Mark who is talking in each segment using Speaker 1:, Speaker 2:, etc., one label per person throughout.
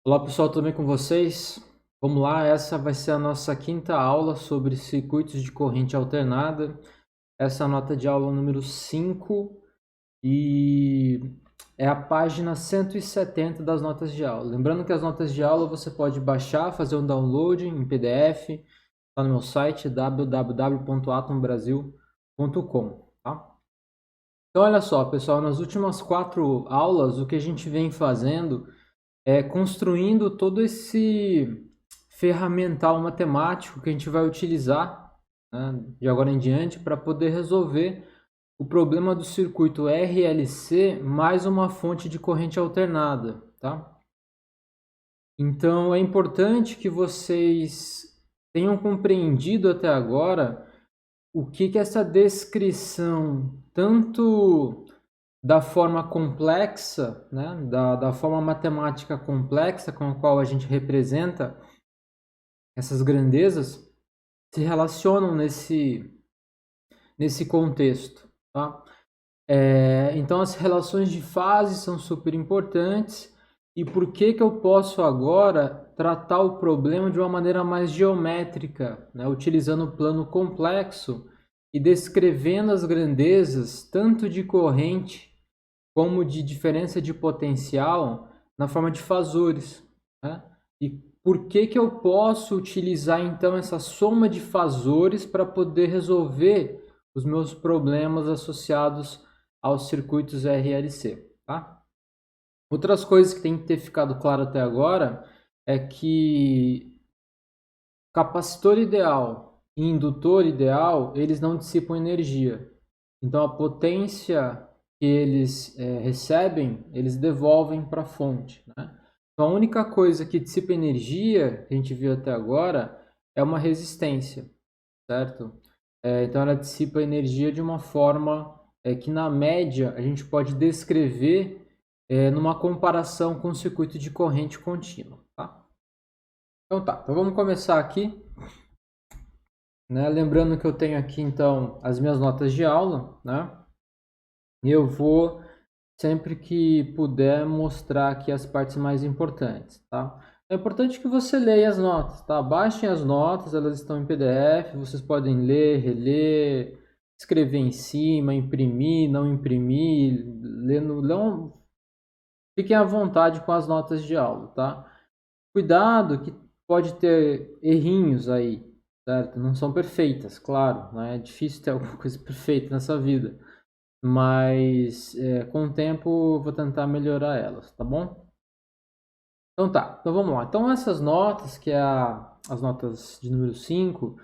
Speaker 1: Olá pessoal, tudo bem com vocês? Vamos lá, essa vai ser a nossa quinta aula sobre circuitos de corrente alternada. Essa é a nota de aula número 5 e é a página 170 das notas de aula. Lembrando que as notas de aula você pode baixar, fazer um download em PDF, está no meu site www.atombrasil.com, tá? Então olha só pessoal, nas últimas 4 aulas o que a gente vem fazendo construindo todo esse ferramental matemático que a gente vai utilizar, né, de agora em diante para poder resolver o problema do circuito RLC mais uma fonte de corrente alternada, tá? Então é importante que vocês tenham compreendido até agora o que essa descrição tanto da forma complexa, né, da forma matemática complexa com a qual a gente representa essas grandezas, se relacionam nesse contexto. Tá? Então, as relações de fase são super importantes. E por que eu posso agora tratar o problema de uma maneira mais geométrica, né, utilizando o plano complexo e descrevendo as grandezas tanto de corrente como de diferença de potencial na forma de fasores. Né? E por que eu posso utilizar então essa soma de fasores para poder resolver os meus problemas associados aos circuitos RLC. Tá? Outras coisas que tem que ter ficado claro até agora é que capacitor ideal e indutor ideal, eles não dissipam energia. Então a potência que eles recebem, eles devolvem para a fonte. Né? Então a única coisa que dissipa energia, que a gente viu até agora, é uma resistência, certo? Então ela dissipa energia de uma forma que na média a gente pode descrever numa comparação com o circuito de corrente contínua. Tá? Então vamos começar aqui. Né? Lembrando que eu tenho aqui então as minhas notas de aula, né? E eu vou sempre que puder mostrar aqui as partes mais importantes, tá? É importante que você leia as notas, tá? Baixem as notas, elas estão em PDF, vocês podem ler, reler, escrever em cima, imprimir, não imprimir, não... Fiquem à vontade com as notas de aula, tá? Cuidado que pode ter errinhos aí, certo? Não são perfeitas, claro, né? É difícil ter alguma coisa perfeita nessa vida, mas com o tempo eu vou tentar melhorar elas, tá bom? Então vamos lá. Então essas notas, que é as notas de número 5,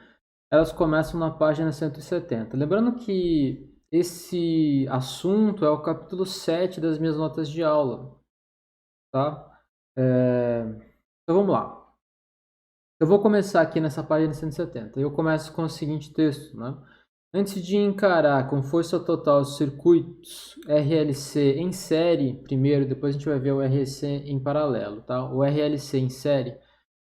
Speaker 1: elas começam na página 170. Lembrando que esse assunto é o capítulo 7 das minhas notas de aula, tá? Então vamos lá. Eu vou começar aqui nessa página 170. Eu começo com o seguinte texto, né? Antes de encarar com força total os circuitos RLC em série, primeiro, depois a gente vai ver o RLC em paralelo, tá? O RLC em série,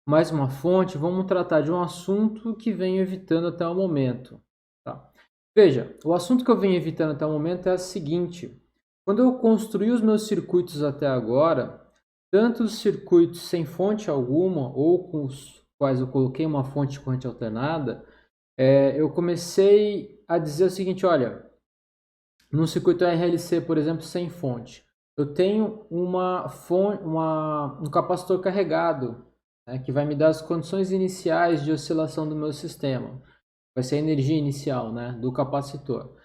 Speaker 1: mais uma fonte, vamos tratar de um assunto que venho evitando até o momento, tá? Veja, o assunto que eu venho evitando até o momento é o seguinte: quando eu construí os meus circuitos até agora, tanto os circuitos sem fonte alguma ou com os quais eu coloquei uma fonte de corrente alternada, eu comecei a dizer o seguinte, olha, no circuito RLC, por exemplo, sem fonte, eu tenho um capacitor carregado, né, que vai me dar as condições iniciais de oscilação do meu sistema. Vai ser a energia inicial, né, do capacitor.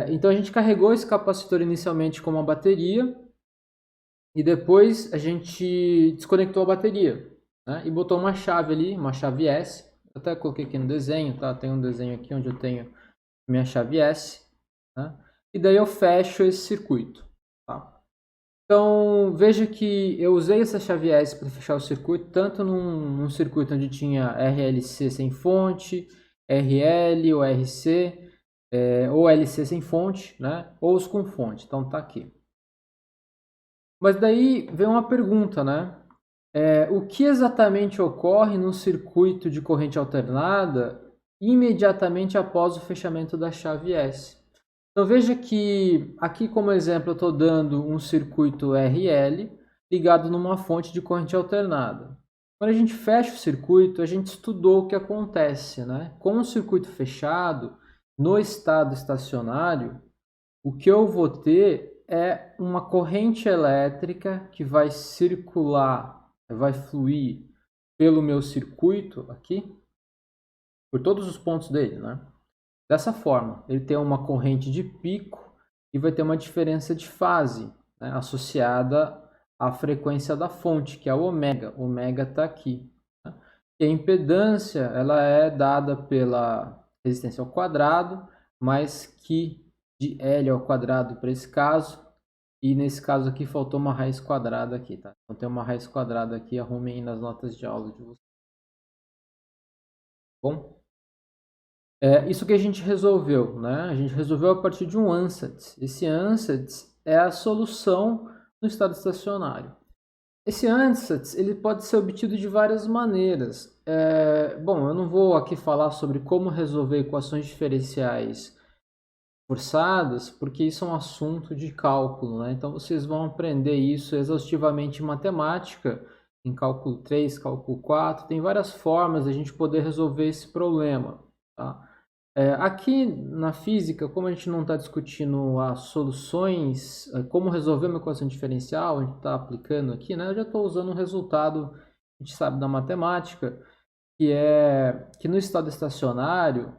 Speaker 1: Então a gente carregou esse capacitor inicialmente com uma bateria e depois a gente desconectou a bateria, né, e botou uma chave ali, uma chave S. Eu até coloquei aqui no desenho, tá? Tem um desenho aqui onde eu tenho minha chave S, né? E daí eu fecho esse circuito, tá? Então veja que eu usei essa chave S para fechar o circuito, tanto num circuito onde tinha RLC sem fonte, RL ou RC, ou LC sem fonte, né? Ou os com fonte, então tá aqui. Mas daí vem uma pergunta, né? O que exatamente ocorre no circuito de corrente alternada imediatamente após o fechamento da chave S? Então veja que aqui como exemplo eu estou dando um circuito RL, ligado numa fonte de corrente alternada. Quando a gente fecha o circuito, a gente estudou o que acontece, né? Com o circuito fechado, no estado estacionário, o que eu vou ter é uma corrente elétrica que vai circular, vai fluir pelo meu circuito aqui, por todos os pontos dele, né? Dessa forma, ele tem uma corrente de pico e vai ter uma diferença de fase, né, associada à frequência da fonte, que é o ômega. O ômega está aqui. Né? E a impedância ela é dada pela resistência ao quadrado, mais Q de L ao quadrado para esse caso. E nesse caso aqui faltou uma raiz quadrada aqui, tá? Então tem uma raiz quadrada aqui, arrumem aí nas notas de aula de vocês. Bom? Isso que a gente resolveu, né? A gente resolveu a partir de um ansatz. Esse ansatz é a solução no estado estacionário. Esse ansatz ele pode ser obtido de várias maneiras. Bom, eu não vou aqui falar sobre como resolver equações diferenciais forçadas, porque isso é um assunto de cálculo, né? Então vocês vão aprender isso exaustivamente em matemática, em cálculo 3, cálculo 4. Tem várias formas de a gente poder resolver esse problema, tá? Aqui na física, como a gente não está discutindo as soluções, como resolver uma equação diferencial, a gente está aplicando aqui, né? Eu já estou usando um resultado que a gente sabe da matemática, que é que no estado estacionário,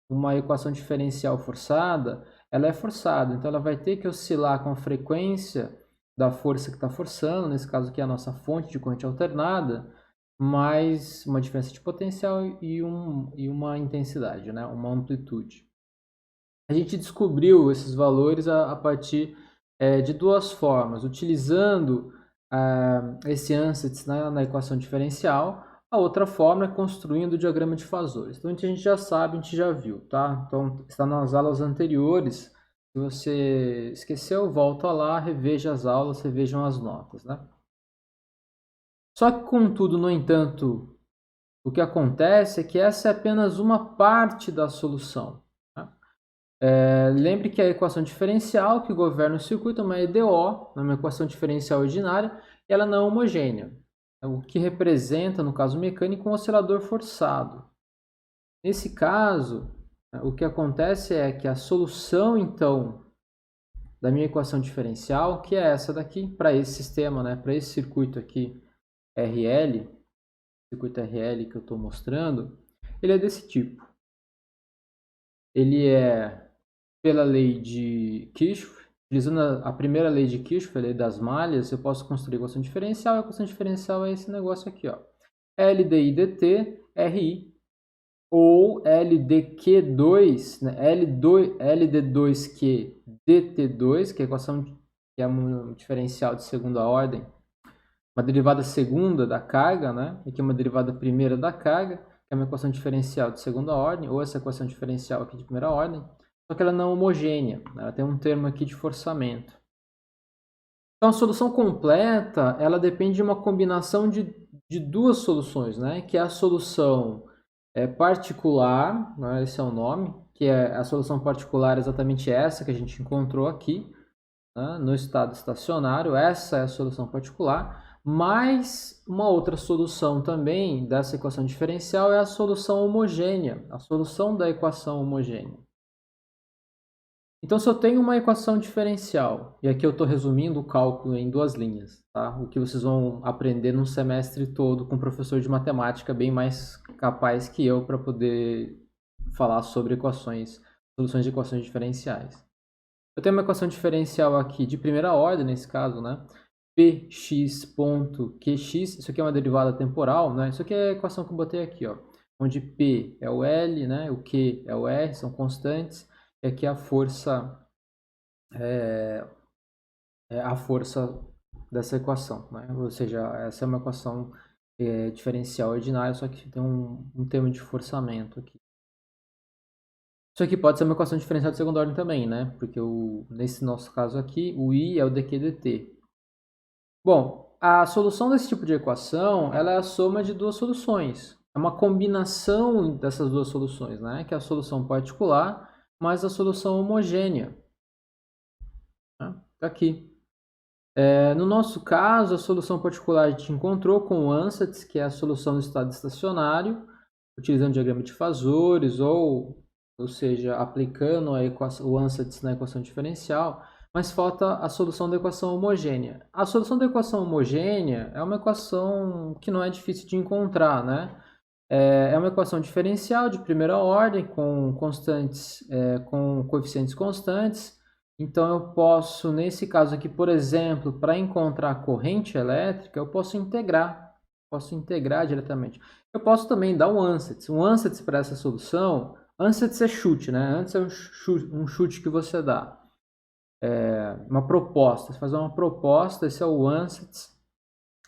Speaker 1: uma equação diferencial forçada, ela é forçada, então ela vai ter que oscilar com a frequência da força que está forçando, nesse caso aqui é a nossa fonte de corrente alternada, mais uma diferença de potencial e uma intensidade, né? Uma amplitude. A gente descobriu esses valores a partir de duas formas, utilizando esse ansatz na equação diferencial. A outra forma é construindo o diagrama de fasores. Então a gente já sabe, a gente já viu, tá? Então está nas aulas anteriores. Se você esqueceu, volta lá, reveja as aulas, revejam as notas, né? Só que, contudo, no entanto, o que acontece é que essa é apenas uma parte da solução. Tá? Lembre que a equação diferencial que governa o circuito é uma EDO, uma equação diferencial ordinária, e ela não é homogênea, o que representa, no caso mecânico, um oscilador forçado. Nesse caso, o que acontece é que a solução, então, da minha equação diferencial, que é essa daqui, para esse sistema, né, para esse circuito aqui, RL, circuito RL que eu estou mostrando, ele é desse tipo. Ele é pela lei de Kirchhoff, utilizando a primeira lei de Kirchhoff, a lei das malhas, eu posso construir a equação diferencial, e a equação diferencial é esse negócio aqui, ó. LDI dt, RI, ou LDQ2, né, LD2Q dt2, que é a equação que é um diferencial de segunda ordem, uma derivada segunda da carga, né? Aqui uma derivada primeira da carga, que é uma equação diferencial de segunda ordem, ou essa equação diferencial aqui de primeira ordem, só que ela não é homogênea, né? Ela tem um termo aqui de forçamento. Então a solução completa, ela depende de uma combinação de duas soluções, né? Que é a solução particular, né? Esse é o nome, que é a solução particular exatamente essa que a gente encontrou aqui, né? No estado estacionário, essa é a solução particular. Mas uma outra solução também dessa equação diferencial é a solução homogênea, a solução da equação homogênea. Então, se eu tenho uma equação diferencial, e aqui eu estou resumindo o cálculo em duas linhas, tá? O que vocês vão aprender num semestre todo com um professor de matemática bem mais capaz que eu para poder falar sobre soluções de equações diferenciais. Eu tenho uma equação diferencial aqui de primeira ordem, nesse caso, né? Px.qx, isso aqui é uma derivada temporal, né? Isso aqui é a equação que eu botei aqui, ó, onde P é o L, né? O Q é o R, são constantes, e aqui a força é a força dessa equação, né? Ou seja, essa é uma equação diferencial ordinária, só que tem um termo de forçamento aqui. Isso aqui pode ser uma equação diferencial de segunda ordem também, né? Porque nesse nosso caso aqui, o I é o dq dt. Bom, a solução desse tipo de equação, ela é a soma de duas soluções. É uma combinação dessas duas soluções, né? Que é a solução particular mais a solução homogênea. Tá aqui. No nosso caso, a solução particular a gente encontrou com o ANSATS, que é a solução do estado estacionário, utilizando diagrama de fazores, ou seja, aplicando o ANSATS na equação diferencial, mas falta a solução da equação homogênea. A solução da equação homogênea é uma equação que não é difícil de encontrar, né? É uma equação diferencial de primeira ordem com constantes, com coeficientes constantes. Então eu posso, nesse caso aqui, por exemplo, para encontrar a corrente elétrica, eu posso integrar diretamente. Eu posso também dar um ANSATS. Um ANSATS para essa solução, ANSATS é chute, né? ANSATS é um chute que você dá. Uma proposta, você faz uma proposta, esse é o ANSATS.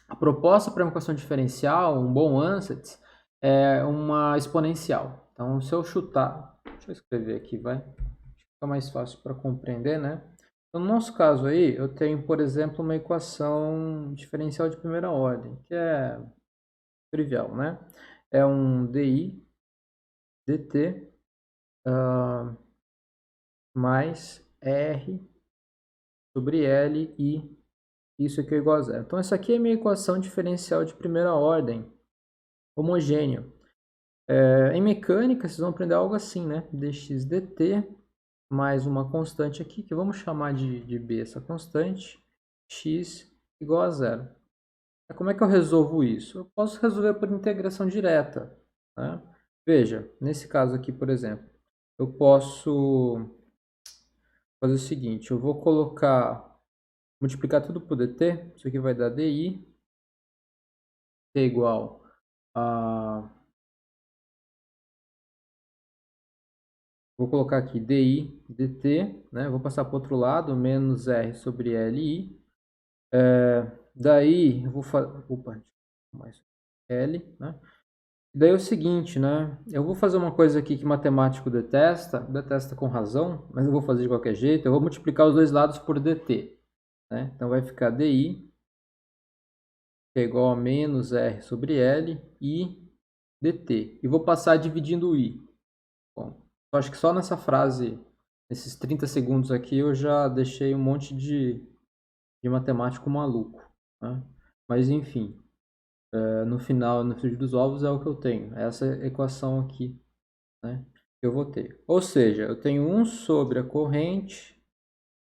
Speaker 1: A proposta para uma equação diferencial, um bom ANSATS, é uma exponencial. Então, se eu chutar, deixa eu escrever aqui, vai, fica mais fácil para compreender, né? Então, no nosso caso aí, eu tenho, por exemplo, uma equação diferencial de primeira ordem, que é trivial, né? É um DI dt mais R sobre L e isso aqui é igual a zero. Então, essa aqui é a minha equação diferencial de primeira ordem, homogênea. Em mecânica, vocês vão aprender algo assim, né? dx dt mais uma constante aqui, que vamos chamar de b, essa constante, x igual a zero. Como é que eu resolvo isso? Eu posso resolver por integração direta, né? Veja, nesse caso aqui, por exemplo, eu posso fazer o seguinte, eu vou multiplicar tudo por dt, isso aqui vai dar di, t igual a... Vou colocar aqui di dt, né? Vou passar para o outro lado, menos r sobre li. Daí, eu vou fazer... Opa, mais L, né? Daí é o seguinte, né? Eu vou fazer uma coisa aqui que matemático detesta com razão, mas eu vou fazer de qualquer jeito. Eu vou multiplicar os dois lados por dt, né? Então vai ficar di, que é igual a menos r sobre L, e dt. E vou passar dividindo o i. Bom, eu acho que só nessa frase, nesses 30 segundos aqui, eu já deixei um monte de matemático maluco, né? Mas enfim, no final, no frigir dos ovos é o que eu tenho. Essa equação aqui, né, que eu vou ter. Ou seja, eu tenho 1 sobre a corrente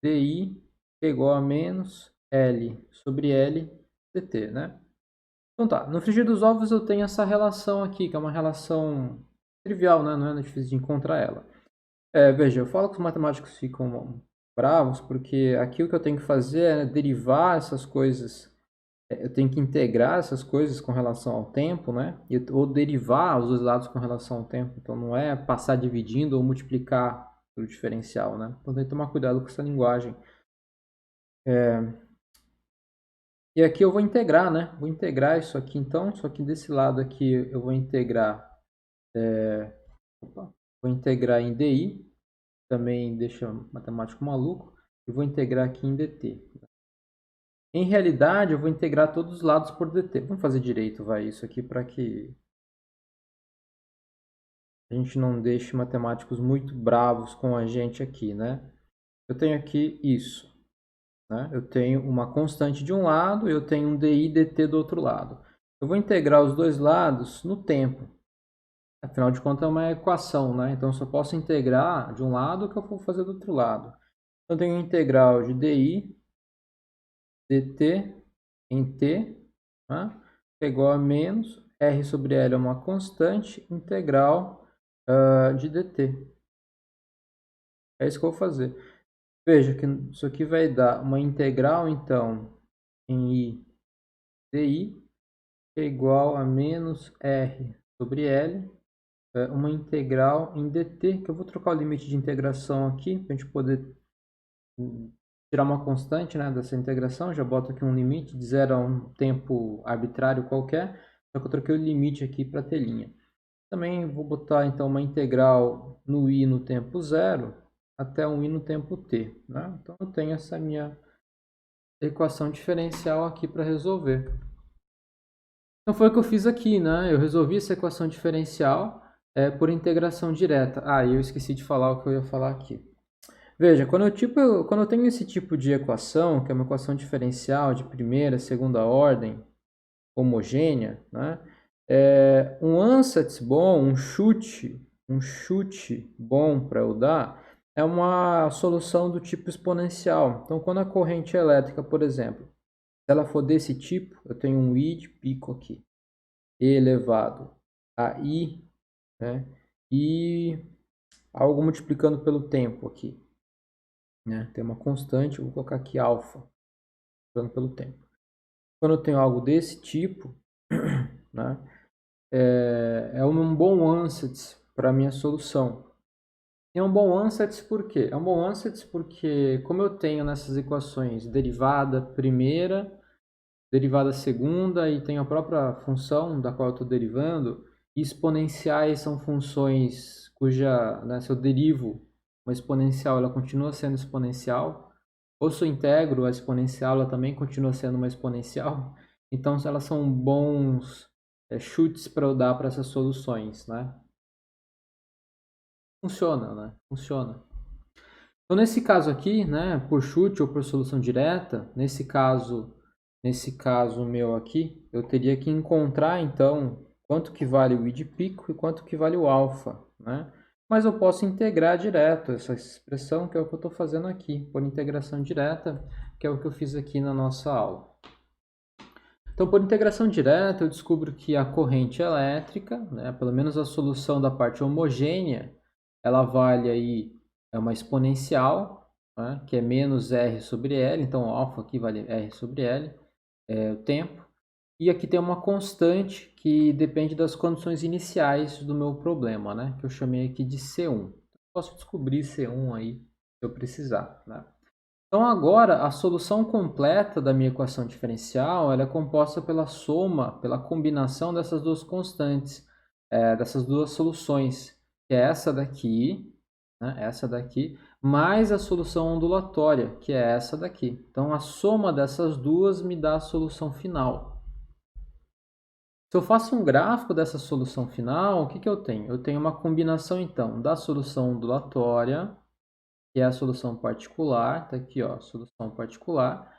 Speaker 1: di é igual a menos L sobre L dt, né? Então tá, no frigir dos ovos eu tenho essa relação aqui, que é uma relação trivial, né? Não é difícil de encontrar ela. Veja, eu falo que os matemáticos ficam bravos porque aqui o que eu tenho que fazer é derivar essas coisas, eu tenho que integrar essas coisas com relação ao tempo, né? Ou derivar os dois lados com relação ao tempo. Então não é passar dividindo ou multiplicar pelo diferencial, né? Então tem que tomar cuidado com essa linguagem. E aqui eu vou integrar, né? Vou integrar isso aqui então, só que desse lado aqui eu vou integrar, vou integrar em DI, também deixa matemático maluco, e vou integrar aqui em DT. Em realidade, eu vou integrar todos os lados por DT. Vamos fazer direito, vai, isso aqui para que a gente não deixe matemáticos muito bravos com a gente aqui, né? Eu tenho aqui isso, né? Eu tenho uma constante de um lado, eu tenho um DI dt do outro lado. Eu vou integrar os dois lados no tempo. Afinal de contas, é uma equação, né? Então, eu só posso integrar de um lado o que eu vou fazer do outro lado. Então, eu tenho a integral de di dt em t, né? É igual a menos r sobre L é uma constante integral de dt. É isso que eu vou fazer. Veja que isso aqui vai dar uma integral, então, em i di, que é igual a menos r sobre L, uma integral em dt, que eu vou trocar o limite de integração aqui, para a gente poder tirar uma constante, né, dessa integração. Já boto aqui um limite de 0 a um tempo arbitrário qualquer, só que eu troquei o limite aqui para telinha. Também vou botar então uma integral no i no tempo 0 até um i no tempo t, né? Então eu tenho essa minha equação diferencial aqui para resolver. Então foi o que eu fiz aqui, né? Eu resolvi essa equação diferencial por integração direta. Ah, e eu esqueci de falar o que eu ia falar aqui. Veja, quando eu tenho esse tipo de equação, que é uma equação diferencial de primeira, segunda ordem, homogênea, né? Um ansatz bom, um chute bom para eu dar, é uma solução do tipo exponencial. Então, quando a corrente elétrica, por exemplo, se ela for desse tipo, eu tenho um I de pico aqui, E elevado a I, né? E algo multiplicando pelo tempo aqui, né? Tem uma constante, eu vou colocar aqui alfa, multiplicando pelo tempo. Quando eu tenho algo desse tipo, né? É um bom ansatz para a minha solução. É um bom ansatz por quê? É um bom ansatz porque, como eu tenho nessas equações derivada primeira, derivada segunda e tenho a própria função da qual eu estou derivando, e exponenciais são funções cuja, né, se eu derivo uma exponencial, ela continua sendo exponencial, ou se eu integro a exponencial, ela também continua sendo uma exponencial. Então, elas são bons chutes para eu dar para essas soluções, né? Funciona, né? Funciona. Então, nesse caso aqui, né, por chute ou por solução direta, nesse caso meu aqui, eu teria que encontrar, então, quanto que vale o I de pico e quanto que vale o alfa, né? Mas eu posso integrar direto essa expressão, que é o que eu estou fazendo aqui, por integração direta, que é o que eu fiz aqui na nossa aula. Então, por integração direta, eu descubro que a corrente elétrica, né, pelo menos a solução da parte homogênea, ela vale aí uma exponencial, né, que é menos R sobre L, então alfa aqui vale R sobre L, é o tempo. E aqui tem uma constante que depende das condições iniciais do meu problema, né, que eu chamei aqui de C1. Posso descobrir C1 aí se eu precisar, né? Então agora a solução completa da minha equação diferencial ela é composta pela soma, pela combinação dessas duas constantes, dessas duas soluções, que é essa daqui, mais a solução ondulatória, que é essa daqui. Então a soma dessas duas me dá a solução final. Se eu faço um gráfico dessa solução final, o que eu tenho? Eu tenho uma combinação então da solução ondulatória, que é a solução particular, tá aqui, ó, solução particular,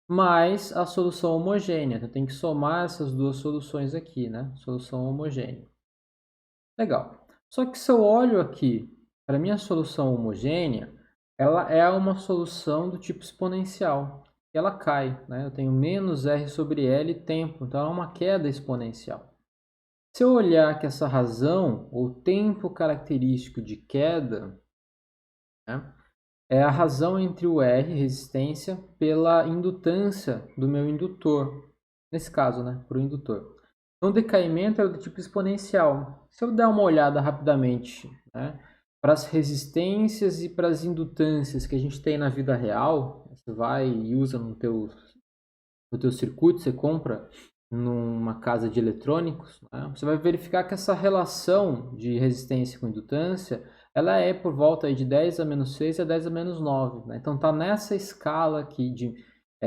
Speaker 1: mais a solução homogênea. Então, tem que somar essas duas soluções aqui, né? Solução homogênea. Legal. Só que se eu olho aqui para a minha solução homogênea, ela é uma solução do tipo exponencial. Ela cai, né? Eu tenho menos R sobre L tempo, então ela é uma queda exponencial. Se eu olhar que essa razão, ou tempo característico de queda, né, é a razão entre o R, resistência, pela indutância do meu indutor. Nesse caso, né, para o indutor. Então, o decaimento é do tipo exponencial. Se eu der uma olhada rapidamente, né, para as resistências e para as indutâncias que a gente tem na vida real, você vai e usa no teu circuito, você compra numa casa de eletrônicos, né, você vai verificar que essa relação de resistência com indutância ela é por volta aí de 10 a menos 6 a 10 a menos 9. Né? Então está nessa escala aqui de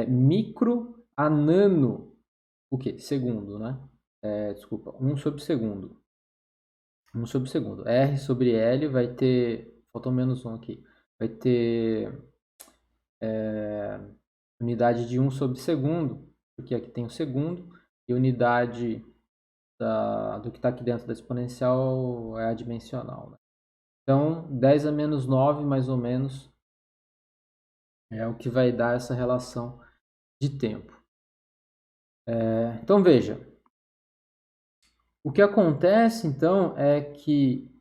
Speaker 1: micro a nano, o que? Segundo, né? Desculpa, 1 sobre segundo. 1 sobre segundo. R sobre L vai ter, faltou menos 1 aqui, vai ter unidade de 1 sobre segundo, porque aqui tem o segundo, e unidade do que está aqui dentro da exponencial é adimensional. Né? Então, 10 a menos 9, mais ou menos, é o que vai dar essa relação de tempo. Então, veja. O que acontece, então, é que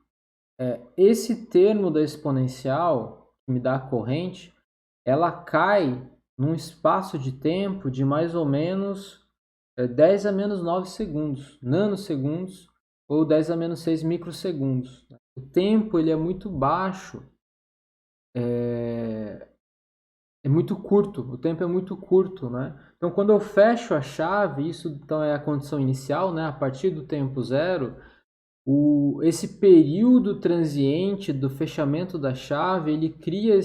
Speaker 1: esse termo da exponencial, que me dá a corrente, ela cai num espaço de tempo de mais ou menos 10 a menos 9 segundos, nanosegundos, ou 10 a menos 6 microsegundos. O tempo ele é muito baixo, é muito curto, o tempo é muito curto, né? Então, quando eu fecho a chave, isso então é a condição inicial, né? A partir do tempo zero, esse período transiente do fechamento da chave, ele cria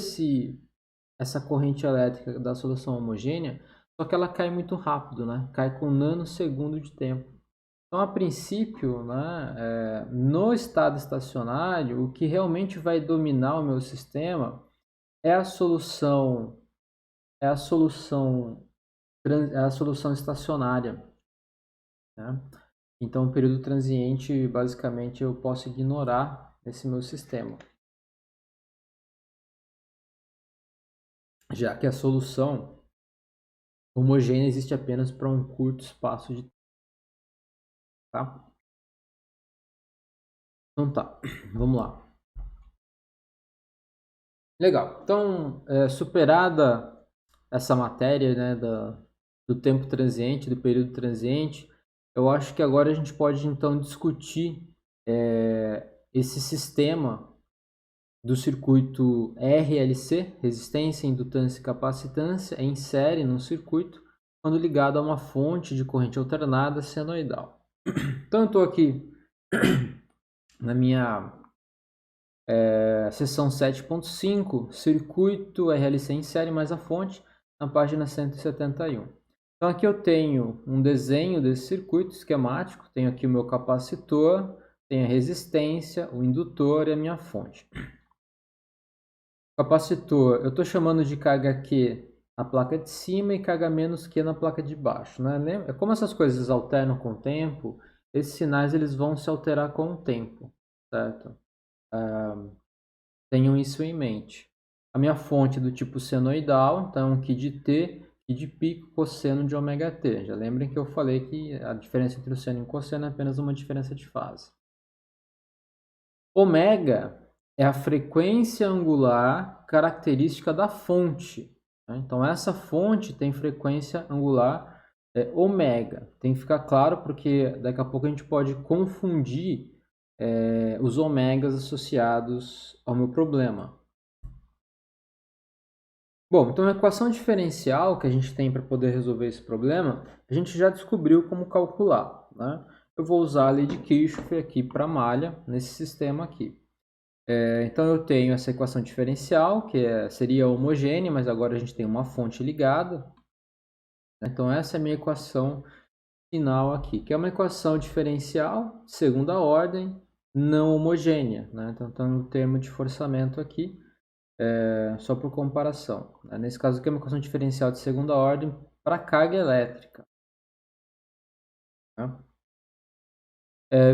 Speaker 1: essa corrente elétrica da solução homogênea, só que ela cai muito rápido, né? Cai com nanosegundo de tempo. Então, a princípio, né, no estado estacionário, o que realmente vai dominar o meu sistema é a solução, é a solução, é a solução estacionária, né? Então, o período transiente, basicamente, eu posso ignorar esse meu sistema, já que a solução homogênea existe apenas para um curto espaço de tempo, tá? Então tá, vamos lá. Legal. Então, superada essa matéria, né, do tempo transiente, do período transiente, eu acho que agora a gente pode então discutir esse sistema do circuito RLC, resistência, indutância e capacitância, em série no circuito, quando ligado a uma fonte de corrente alternada senoidal. Então, eu estou aqui na minha seção 7.5, circuito RLC em série mais a fonte, na página 171. Então, aqui eu tenho um desenho desse circuito esquemático, tenho aqui o meu capacitor, tenho a resistência, o indutor e a minha fonte. Capacitor, eu estou chamando de carga Q na placa de cima e carga menos Q na placa de baixo, né? Como essas coisas alternam com o tempo, esses sinais eles vão se alterar com o tempo, certo? Tenham isso em mente. A minha fonte é do tipo senoidal, então Q de T, Q de pico, cosseno de ômega T. Já lembrem que eu falei que a diferença entre o seno e o cosseno é apenas uma diferença de fase. Ômega é a frequência angular característica da fonte, né? Então, essa fonte tem frequência angular ômega. Tem que ficar claro porque daqui a pouco a gente pode confundir os ômegas associados ao meu problema. Bom, então a equação diferencial que a gente tem para poder resolver esse problema, a gente já descobriu como calcular, né? Eu vou usar a lei de Kirchhoff aqui para malha, nesse sistema aqui. Então eu tenho essa equação diferencial, que seria homogênea, mas agora a gente tem uma fonte ligada, né? Então essa é a minha equação final aqui, que é uma equação diferencial, segunda ordem, não homogênea, né? Então está no termo de forçamento aqui, só por comparação, né? Nesse caso aqui é uma equação diferencial de segunda ordem para carga elétrica, né?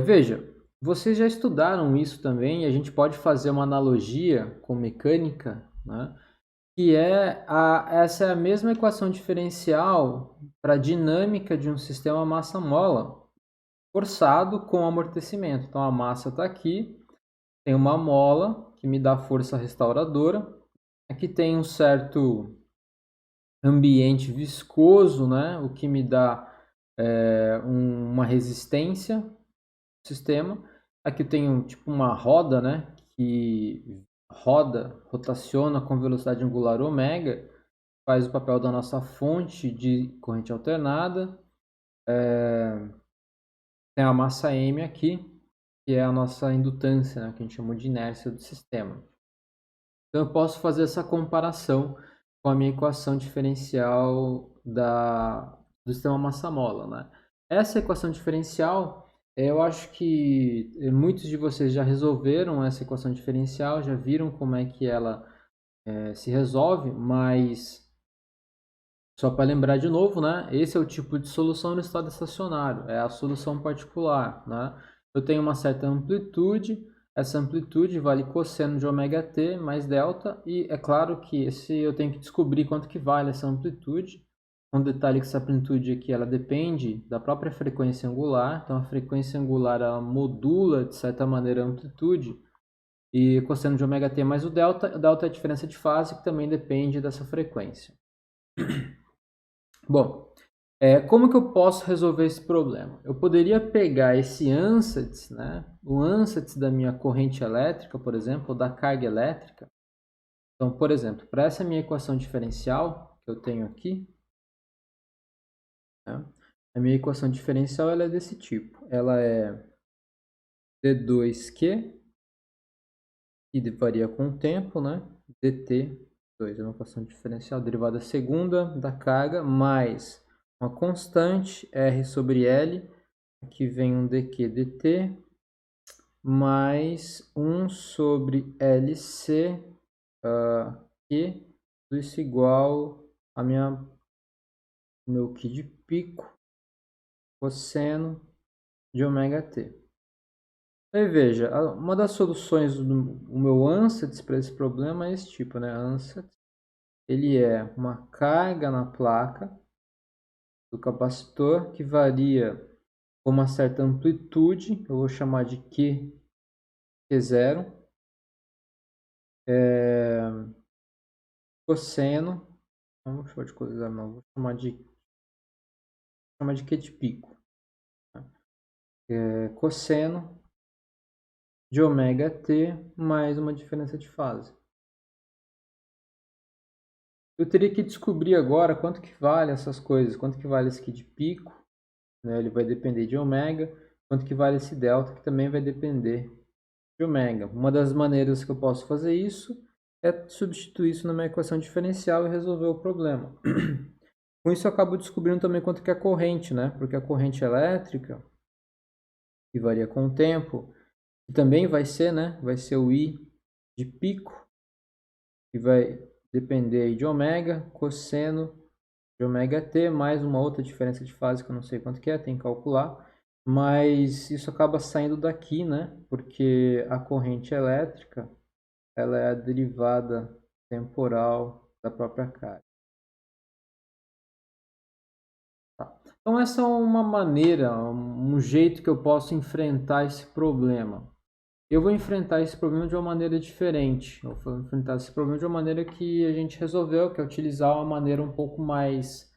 Speaker 1: Veja, vocês já estudaram isso também, e a gente pode fazer uma analogia com mecânica, né? Que essa é a mesma equação diferencial para a dinâmica de um sistema massa-mola forçado com amortecimento. Então a massa está aqui, tem uma mola que me dá força restauradora, aqui tem um certo ambiente viscoso, né? O que me dá uma resistência no sistema. Aqui tem tipo uma roda, né? Que rotaciona com velocidade angular ômega, faz o papel da nossa fonte de corrente alternada. Tem a massa M aqui, que é a nossa indutância, né? Que a gente chamou de inércia do sistema. Então eu posso fazer essa comparação com a minha equação diferencial do sistema massa-mola, né? Essa equação diferencial, eu acho que muitos de vocês já resolveram essa equação diferencial, já viram como é que ela se resolve, mas só para lembrar de novo, né? Esse é o tipo de solução no estado estacionário, é a solução particular, né? Eu tenho uma certa amplitude, essa amplitude vale cosseno de ômega t mais delta, e é claro que eu tenho que descobrir quanto que vale essa amplitude. Um detalhe que essa amplitude aqui, ela depende da própria frequência angular, então a frequência angular ela modula de certa maneira a amplitude, e cosseno de ômega t mais o delta é a diferença de fase que também depende dessa frequência. Bom, como que eu posso resolver esse problema? Eu poderia pegar esse ansatz, né, o ansatz da minha corrente elétrica, por exemplo, ou da carga elétrica. Então, por exemplo, para essa minha equação diferencial que eu tenho aqui, né, a minha equação diferencial ela é desse tipo. Ela é d2q, que varia com o tempo, né, dt2, é uma equação diferencial derivada segunda da carga, mais uma constante R sobre L, aqui vem um dq dt, mais 1 sobre LC, Q, tudo isso igual a meu Q de pico, cosseno de ômega t. Aí veja, uma das soluções do meu ANSATS para esse problema é esse tipo, né? ANSATS, ele é uma carga na placa do capacitor que varia com uma certa amplitude, eu vou chamar de Q0, cosseno, não vou chamar de coisa não, vou chamar de Q de pico, cosseno de ômega t mais uma diferença de fase. Eu teria que descobrir agora quanto que vale essas coisas, quanto que vale esse aqui de pico, né? Ele vai depender de ômega, quanto que vale esse delta, que também vai depender de ômega. Uma das maneiras que eu posso fazer isso é substituir isso numa equação diferencial e resolver o problema. Com isso eu acabo descobrindo também quanto que é a corrente, né? Porque a corrente elétrica, que varia com o tempo, que também vai ser, né? Vai ser o I de pico, que vai depender aí de ômega, cosseno de ômega t, mais uma outra diferença de fase que eu não sei quanto que é, tem que calcular. Mas isso acaba saindo daqui, né? Porque a corrente elétrica, ela é a derivada temporal da própria carga. Tá. Então essa é uma maneira, um jeito que eu posso enfrentar esse problema. Eu vou enfrentar esse problema de uma maneira diferente. Eu vou enfrentar esse problema de uma maneira que a gente resolveu, que é utilizar uma maneira um pouco mais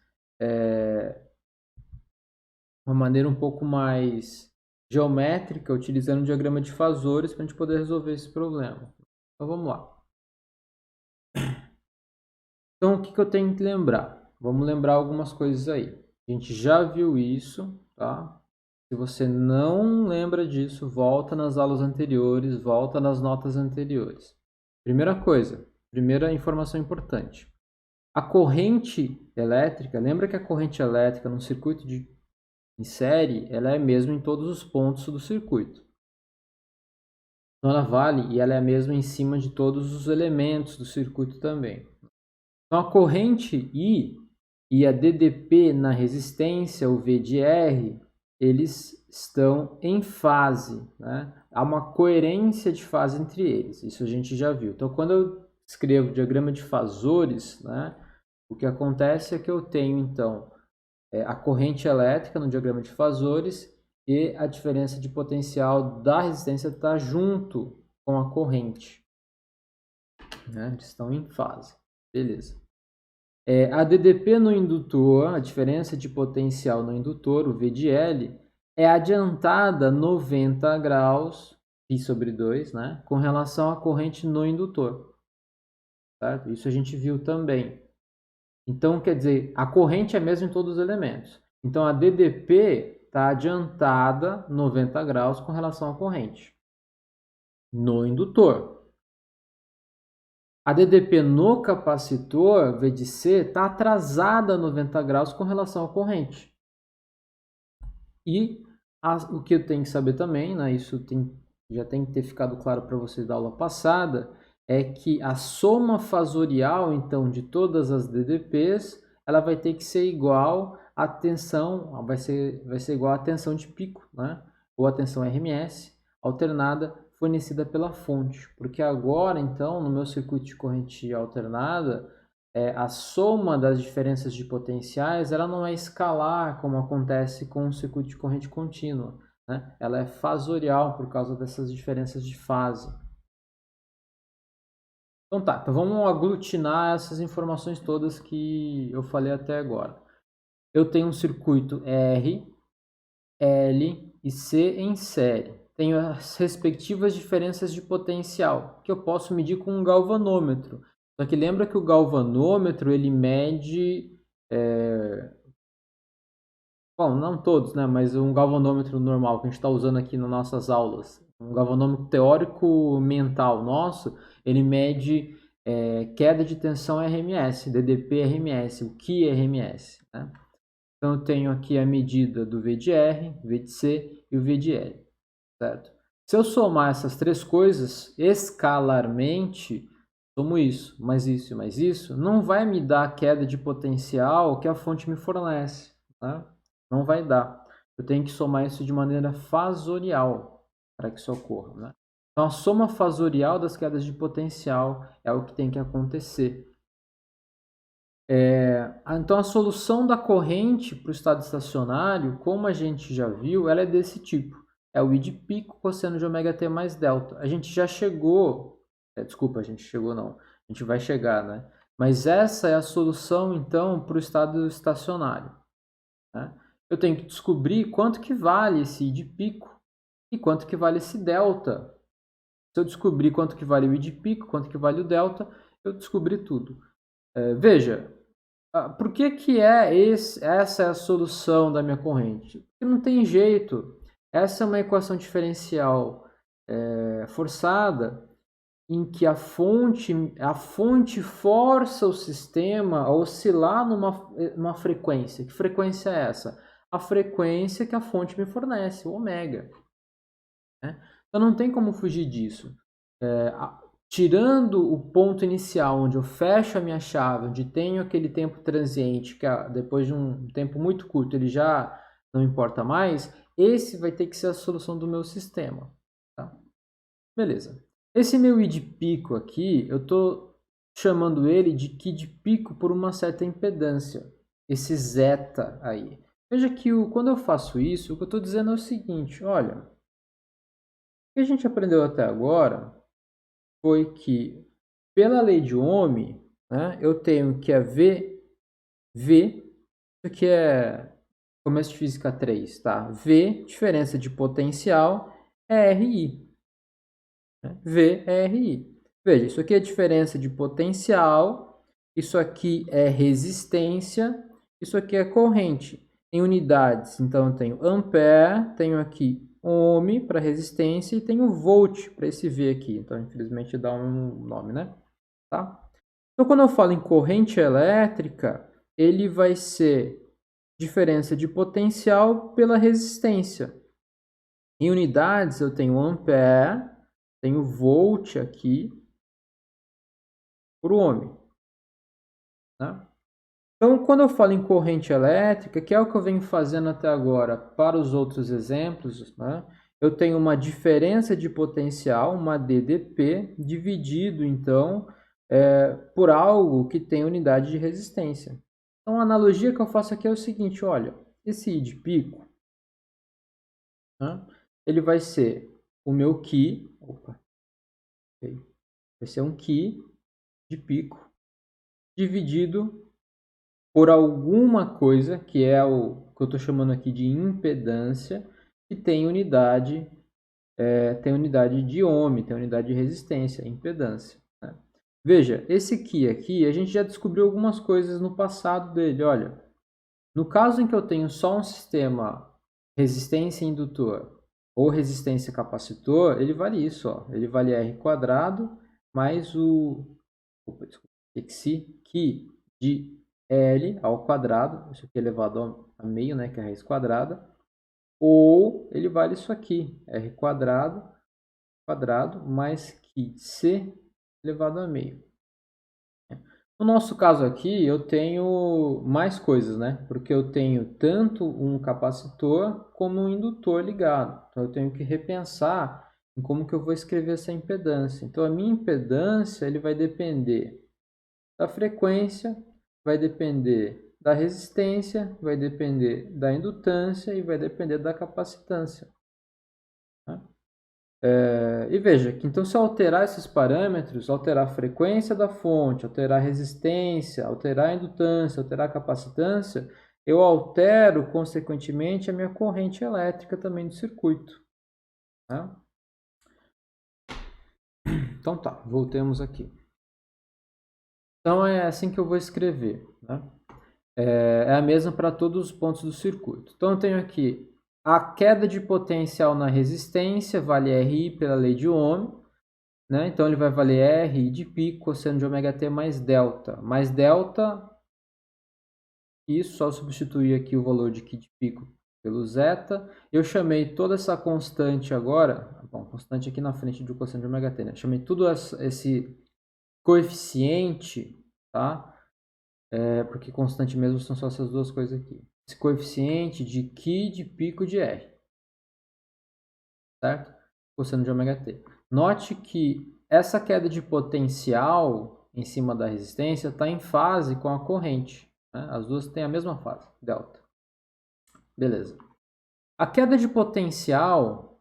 Speaker 1: geométrica, utilizando um diagrama de fasores para a gente poder resolver esse problema. Então vamos lá. Então o que eu tenho que lembrar? Vamos lembrar algumas coisas aí. A gente já viu isso, tá? Se você não lembra disso, volta nas aulas anteriores, volta nas notas anteriores. Primeira coisa, primeira informação importante. A corrente elétrica, lembra que a corrente elétrica num circuito em série, ela é a mesma em todos os pontos do circuito. Então ela vale e ela é a mesma em cima de todos os elementos do circuito também. Então a corrente I e a DDP na resistência, o V de R, eles estão em fase, né? Há uma coerência de fase entre eles, isso a gente já viu. Então quando eu escrevo diagrama de fasores, né, o que acontece é que eu tenho então a corrente elétrica no diagrama de fasores e a diferença de potencial da resistência está junto com a corrente, né? Eles estão em fase, beleza. A DDP no indutor, a diferença de potencial no indutor, o V de L, é adiantada 90 graus, π sobre 2, né, com relação à corrente no indutor. Certo? Isso a gente viu também. Então, quer dizer, a corrente é a mesma em todos os elementos. Então, a DDP está adiantada 90 graus com relação à corrente no indutor. A DDP no capacitor, V de C, está atrasada 90 graus com relação à corrente. E o que eu tenho que saber também, né, isso já tem que ter ficado claro para vocês da aula passada, é que a soma fasorial, então, de todas as DDPs, ela vai ter que ser igual à tensão, vai ser igual à tensão de pico, né, ou a tensão RMS, alternada, fornecida pela fonte. Porque agora, então, no meu circuito de corrente alternada, a soma das diferenças de potenciais ela não é escalar, como acontece com o circuito de corrente contínua, né? Ela é fasorial por causa dessas diferenças de fase. Então tá, então vamos aglutinar essas informações todas que eu falei até agora. Eu tenho um circuito R, L e C em série. Tenho as respectivas diferenças de potencial, que eu posso medir com um galvanômetro. Só que lembra que o galvanômetro ele mede, bom, não todos, né? Mas um galvanômetro normal que a gente está usando aqui nas nossas aulas, um galvanômetro teórico mental nosso, ele mede queda de tensão RMS, DDP RMS, o que é RMS, né? Então eu tenho aqui a medida do V de R, V de C e o V de L, certo? Se eu somar essas três coisas escalarmente, somo isso, mais isso, não vai me dar a queda de potencial que a fonte me fornece, tá? Não vai dar. Eu tenho que somar isso de maneira fasorial para que isso ocorra, né? Então, a soma fasorial das quedas de potencial é o que tem que acontecer. Então, a solução da corrente para o estado estacionário, como a gente já viu, ela é desse tipo. É o I de pico cosseno de ômega t mais delta. A gente já chegou... desculpa, a gente chegou não. A gente vai chegar, né? Mas essa é a solução, então, para o estado estacionário, né? Eu tenho que descobrir quanto que vale esse I de pico e quanto que vale esse delta. Se eu descobrir quanto que vale o I de pico, quanto que vale o delta, eu descobri tudo. Veja, por que que essa é a solução da minha corrente? Porque não tem jeito. Essa é uma equação diferencial forçada em que a fonte força o sistema a oscilar numa frequência. Que frequência é essa? A frequência que a fonte me fornece, o ômega, né? Então não tem como fugir disso. Tirando o ponto inicial, onde eu fecho a minha chave, onde tenho aquele tempo transiente, que depois de um tempo muito curto ele já não importa mais, esse vai ter que ser a solução do meu sistema. Tá? Beleza. Esse meu I de pico aqui, eu estou chamando ele de Q de pico por uma certa impedância. Esse zeta aí. Veja que quando eu faço isso, o que eu estou dizendo é o seguinte, olha, o que a gente aprendeu até agora foi que, pela lei de Ohm, né, eu tenho que V, isso aqui é começo de física 3, tá? V, diferença de potencial, é RI. Né? V é RI. Veja, isso aqui é diferença de potencial, isso aqui é resistência, isso aqui é corrente. Em unidades, então eu tenho ampere, tenho aqui ohm para resistência e tenho volt para esse V aqui. Então, infelizmente, dá um nome, né? Tá? Então, quando eu falo em corrente elétrica, ele vai ser diferença de potencial pela resistência. Em unidades, eu tenho ampere, tenho volt aqui por ohm. Tá? Então, quando eu falo em corrente elétrica, que é o que eu venho fazendo até agora para os outros exemplos, né? Eu tenho uma diferença de potencial, uma DDP, dividido, então, por algo que tem unidade de resistência. Então, a analogia que eu faço aqui é o seguinte, olha, esse I de pico, né? Ele vai ser o meu Q, vai ser um Q de pico, dividido por alguma coisa, que é o que eu estou chamando aqui de impedância, que tem unidade de ohm, tem unidade de resistência, impedância. Né? Veja, esse aqui, a gente já descobriu algumas coisas no passado dele. Olha, no caso em que eu tenho só um sistema resistência indutor ou resistência capacitor, ele vale isso, ó. Ele vale R quadrado mais Qi de L ao quadrado, isso aqui elevado a meio, né, que é a raiz quadrada, ou ele vale isso aqui, R quadrado mais Qi C elevado a meio. No nosso caso aqui, eu tenho mais coisas, né? Porque eu tenho tanto um capacitor como um indutor ligado. Então, eu tenho que repensar em como que eu vou escrever essa impedância. Então, a minha impedância ele vai depender da frequência, vai depender da resistência, vai depender da indutância e vai depender da capacitância. Né? E veja que então se eu alterar esses parâmetros, alterar a frequência da fonte, alterar a resistência, alterar a indutância, alterar a capacitância, eu altero consequentemente a minha corrente elétrica também do circuito. Né? Então tá, voltemos aqui. Então é assim que eu vou escrever. Né? É a mesma para todos os pontos do circuito. Então eu tenho aqui a queda de potencial na resistência, vale RI pela lei de Ohm. Né? Então ele vai valer R de pico cosseno de ômega t mais delta. Mais delta, isso, só substituir aqui o valor de Q de pico pelo zeta. Eu chamei toda essa constante agora, bom, constante aqui na frente do cosseno de ômega t, né? Chamei tudo coeficiente, tá? Porque constante mesmo são só essas duas coisas aqui. Esse coeficiente de Qi de pico de R, certo? Cosseno de ômega t. Note que essa queda de potencial em cima da resistência está em fase com a corrente, né? As duas têm a mesma fase, delta. Beleza. A queda de potencial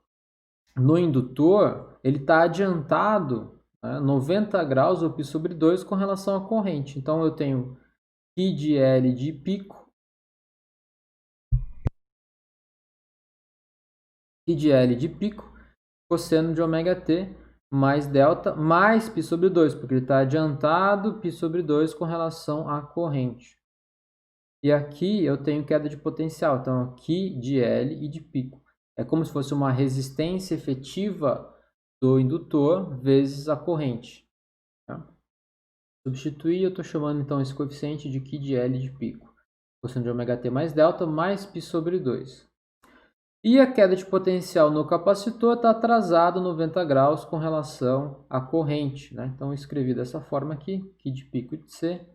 Speaker 1: no indutor, ele está adiantado, né, 90 graus ou π sobre 2 com relação à corrente. Então, eu tenho Qi de L de pico, Qi de L de pico, cosseno de ômega t mais delta mais π sobre 2, porque ele está adiantado π sobre 2 com relação à corrente. E aqui eu tenho queda de potencial, então Qi de L e de pico. É como se fosse uma resistência efetiva do indutor vezes a corrente. Tá? Substituir, eu estou chamando então esse coeficiente de Qi de L de pico. Cosseno de ômega t mais delta mais π sobre 2. E a queda de potencial no capacitor está atrasado 90 graus com relação à corrente, né? Então eu escrevi dessa forma aqui, Qi de pico de C,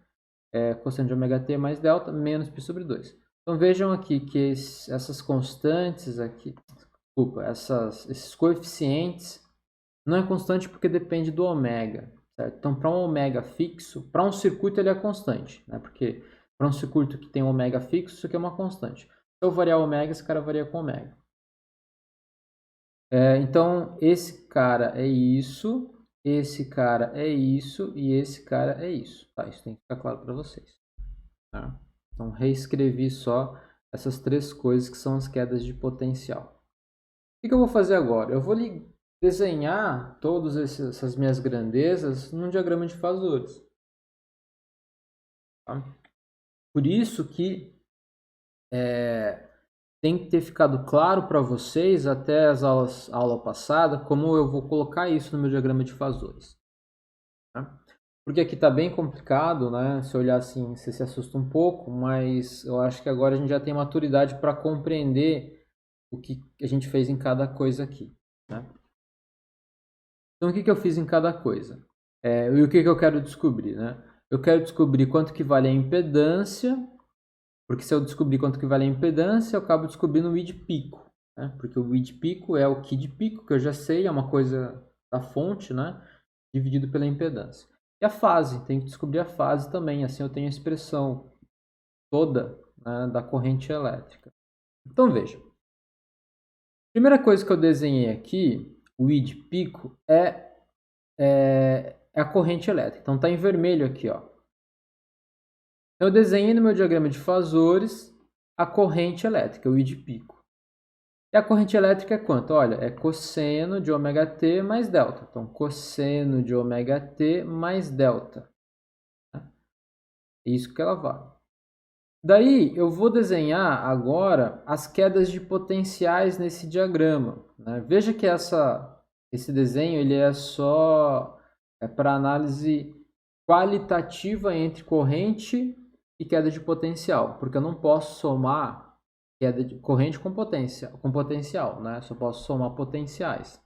Speaker 1: cosseno de ômega t mais delta menos π sobre 2. Então vejam aqui que essas constantes aqui, desculpa, esses coeficientes não é constante porque depende do ômega, certo? Então para um ômega fixo, para um circuito ele é constante, né? Porque para um circuito que tem um ômega fixo, isso aqui é uma constante. Se eu variar o ômega, esse cara varia com ômega. Então, esse cara é isso, esse cara é isso e esse cara é isso. Tá, isso tem que ficar claro para vocês. Tá? Então, reescrevi só essas três coisas que são as quedas de potencial. O que eu vou fazer agora? Eu vou desenhar todas essas minhas grandezas num diagrama de fasores. Tá? Por isso que tem que ter ficado claro para vocês até a aula passada como eu vou colocar isso no meu diagrama de fasores. Tá? Porque aqui está bem complicado, né? Se olhar assim, você se assusta um pouco, mas eu acho que agora a gente já tem maturidade para compreender o que a gente fez em cada coisa aqui. Né? Então, o que eu fiz em cada coisa? E o que eu quero descobrir? Né? Eu quero descobrir quanto que vale a impedância, porque se eu descobrir quanto que vale a impedância, eu acabo descobrindo o I de pico. Né? Porque o I de pico é o Qi de pico, que eu já sei, é uma coisa da fonte, né? Dividido pela impedância. E a fase, tem que descobrir a fase também, assim eu tenho a expressão toda, né, da corrente elétrica. Então veja, primeira coisa que eu desenhei aqui, o I de pico, é a corrente elétrica. Então está em vermelho aqui, ó. Eu desenhei no meu diagrama de fasores a corrente elétrica, o I de pico. E a corrente elétrica é quanto? Olha, é cosseno de ômega t mais delta. Então, cosseno de ômega t mais delta. É isso que ela vale. Daí, eu vou desenhar agora as quedas de potenciais nesse diagrama. Né? Veja que esse desenho ele é só para análise qualitativa entre corrente e queda de potencial, porque eu não posso somar queda de corrente com potencial, né? Só posso somar potenciais.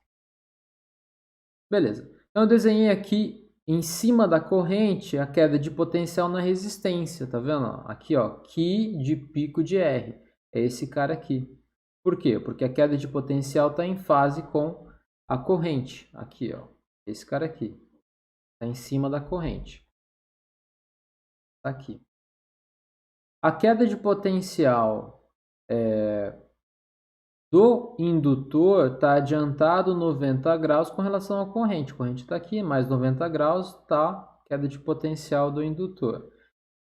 Speaker 1: Beleza. Então eu desenhei aqui em cima da corrente a queda de potencial na resistência, tá vendo? Aqui, ó, Qi de pico de R. É esse cara aqui. Por quê? Porque a queda de potencial está em fase com a corrente. Aqui, ó. Esse cara aqui. Está em cima da corrente. Tá aqui. A queda de potencial do indutor está adiantado 90 graus com relação à corrente. A corrente está aqui, mais 90 graus está queda de potencial do indutor.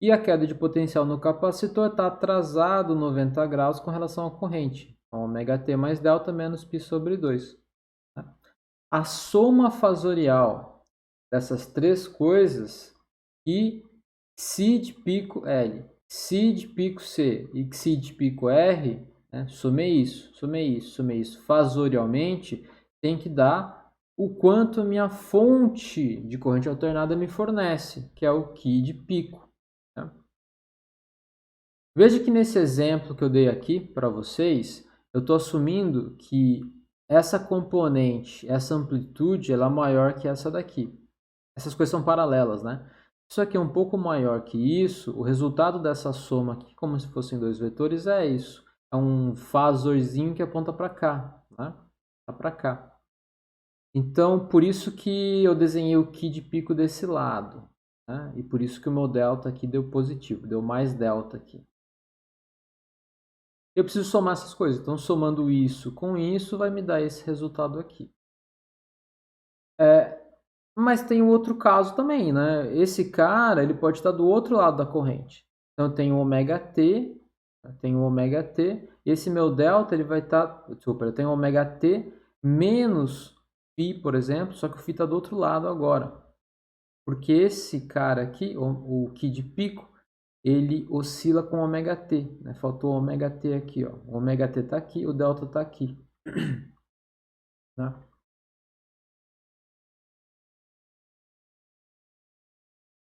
Speaker 1: E a queda de potencial no capacitor está atrasado 90 graus com relação à corrente. Então, ômega t mais delta menos π sobre 2. A soma fasorial dessas três coisas, e Xi de pico L, Xi de pico C e Xi de pico R, né? Somei isso, fasorialmente, tem que dar o quanto minha fonte de corrente alternada me fornece, que é o Qi de pico. Né? Veja que nesse exemplo que eu dei aqui para vocês, eu estou assumindo que essa componente, essa amplitude, ela é maior que essa daqui. essas coisas são paralelas, né? Isso aqui é um pouco maior que isso, o resultado dessa soma aqui, como se fossem dois vetores, é isso. É um fasorzinho que aponta para cá, né? Tá para cá. Então, por isso que eu desenhei o Ki de pico desse lado, né? E por isso que o meu delta aqui deu positivo, deu mais delta aqui. Eu preciso somar essas coisas, então somando isso com isso vai me dar esse resultado aqui. Mas tem o outro caso também, né? Esse cara, ele pode estar do outro lado da corrente. Então eu tenho ômega-t, e esse meu delta, ele vai estar, desculpa, eu tenho ômega-t menos φ, por exemplo, só que o φ está do outro lado agora. Porque esse cara aqui, o Ki de pico, ele oscila com ômega-t, né? Faltou ômega-t aqui, ó. O ômega-t está aqui, o delta está aqui. Né?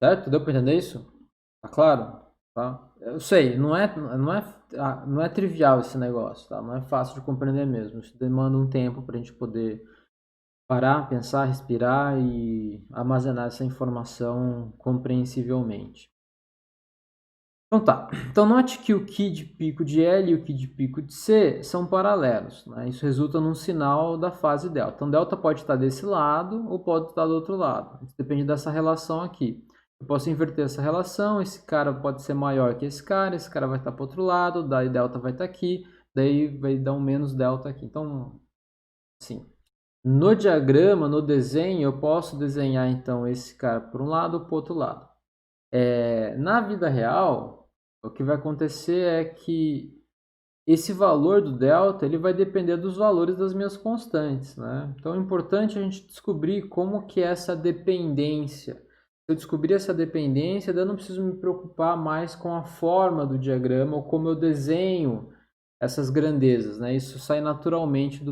Speaker 1: Certo? Deu para entender isso? Tá claro? Tá? Eu sei, não é trivial esse negócio, tá? Não é fácil de compreender mesmo. Isso demanda um tempo para a gente poder parar, pensar, respirar e armazenar essa informação compreensivelmente. Então tá. Então note que o Ki de pico de L e o Ki de pico de C são paralelos, né? Isso resulta num sinal da fase delta. Então delta pode estar desse lado ou pode estar do outro lado. Isso depende dessa relação aqui. Eu posso inverter essa relação, esse cara pode ser maior que esse cara vai estar para o outro lado, daí delta vai estar aqui, daí vai dar um menos delta aqui. Então, assim, no diagrama, no desenho, eu posso desenhar então esse cara para um lado ou para o outro lado. Na vida real, o que vai acontecer é que esse valor do delta ele vai depender dos valores das minhas constantes, né? Então é importante a gente descobrir como que é essa dependência. Se eu descobrir essa dependência, daí eu não preciso me preocupar mais com a forma do diagrama ou como eu desenho essas grandezas, né? Isso sai naturalmente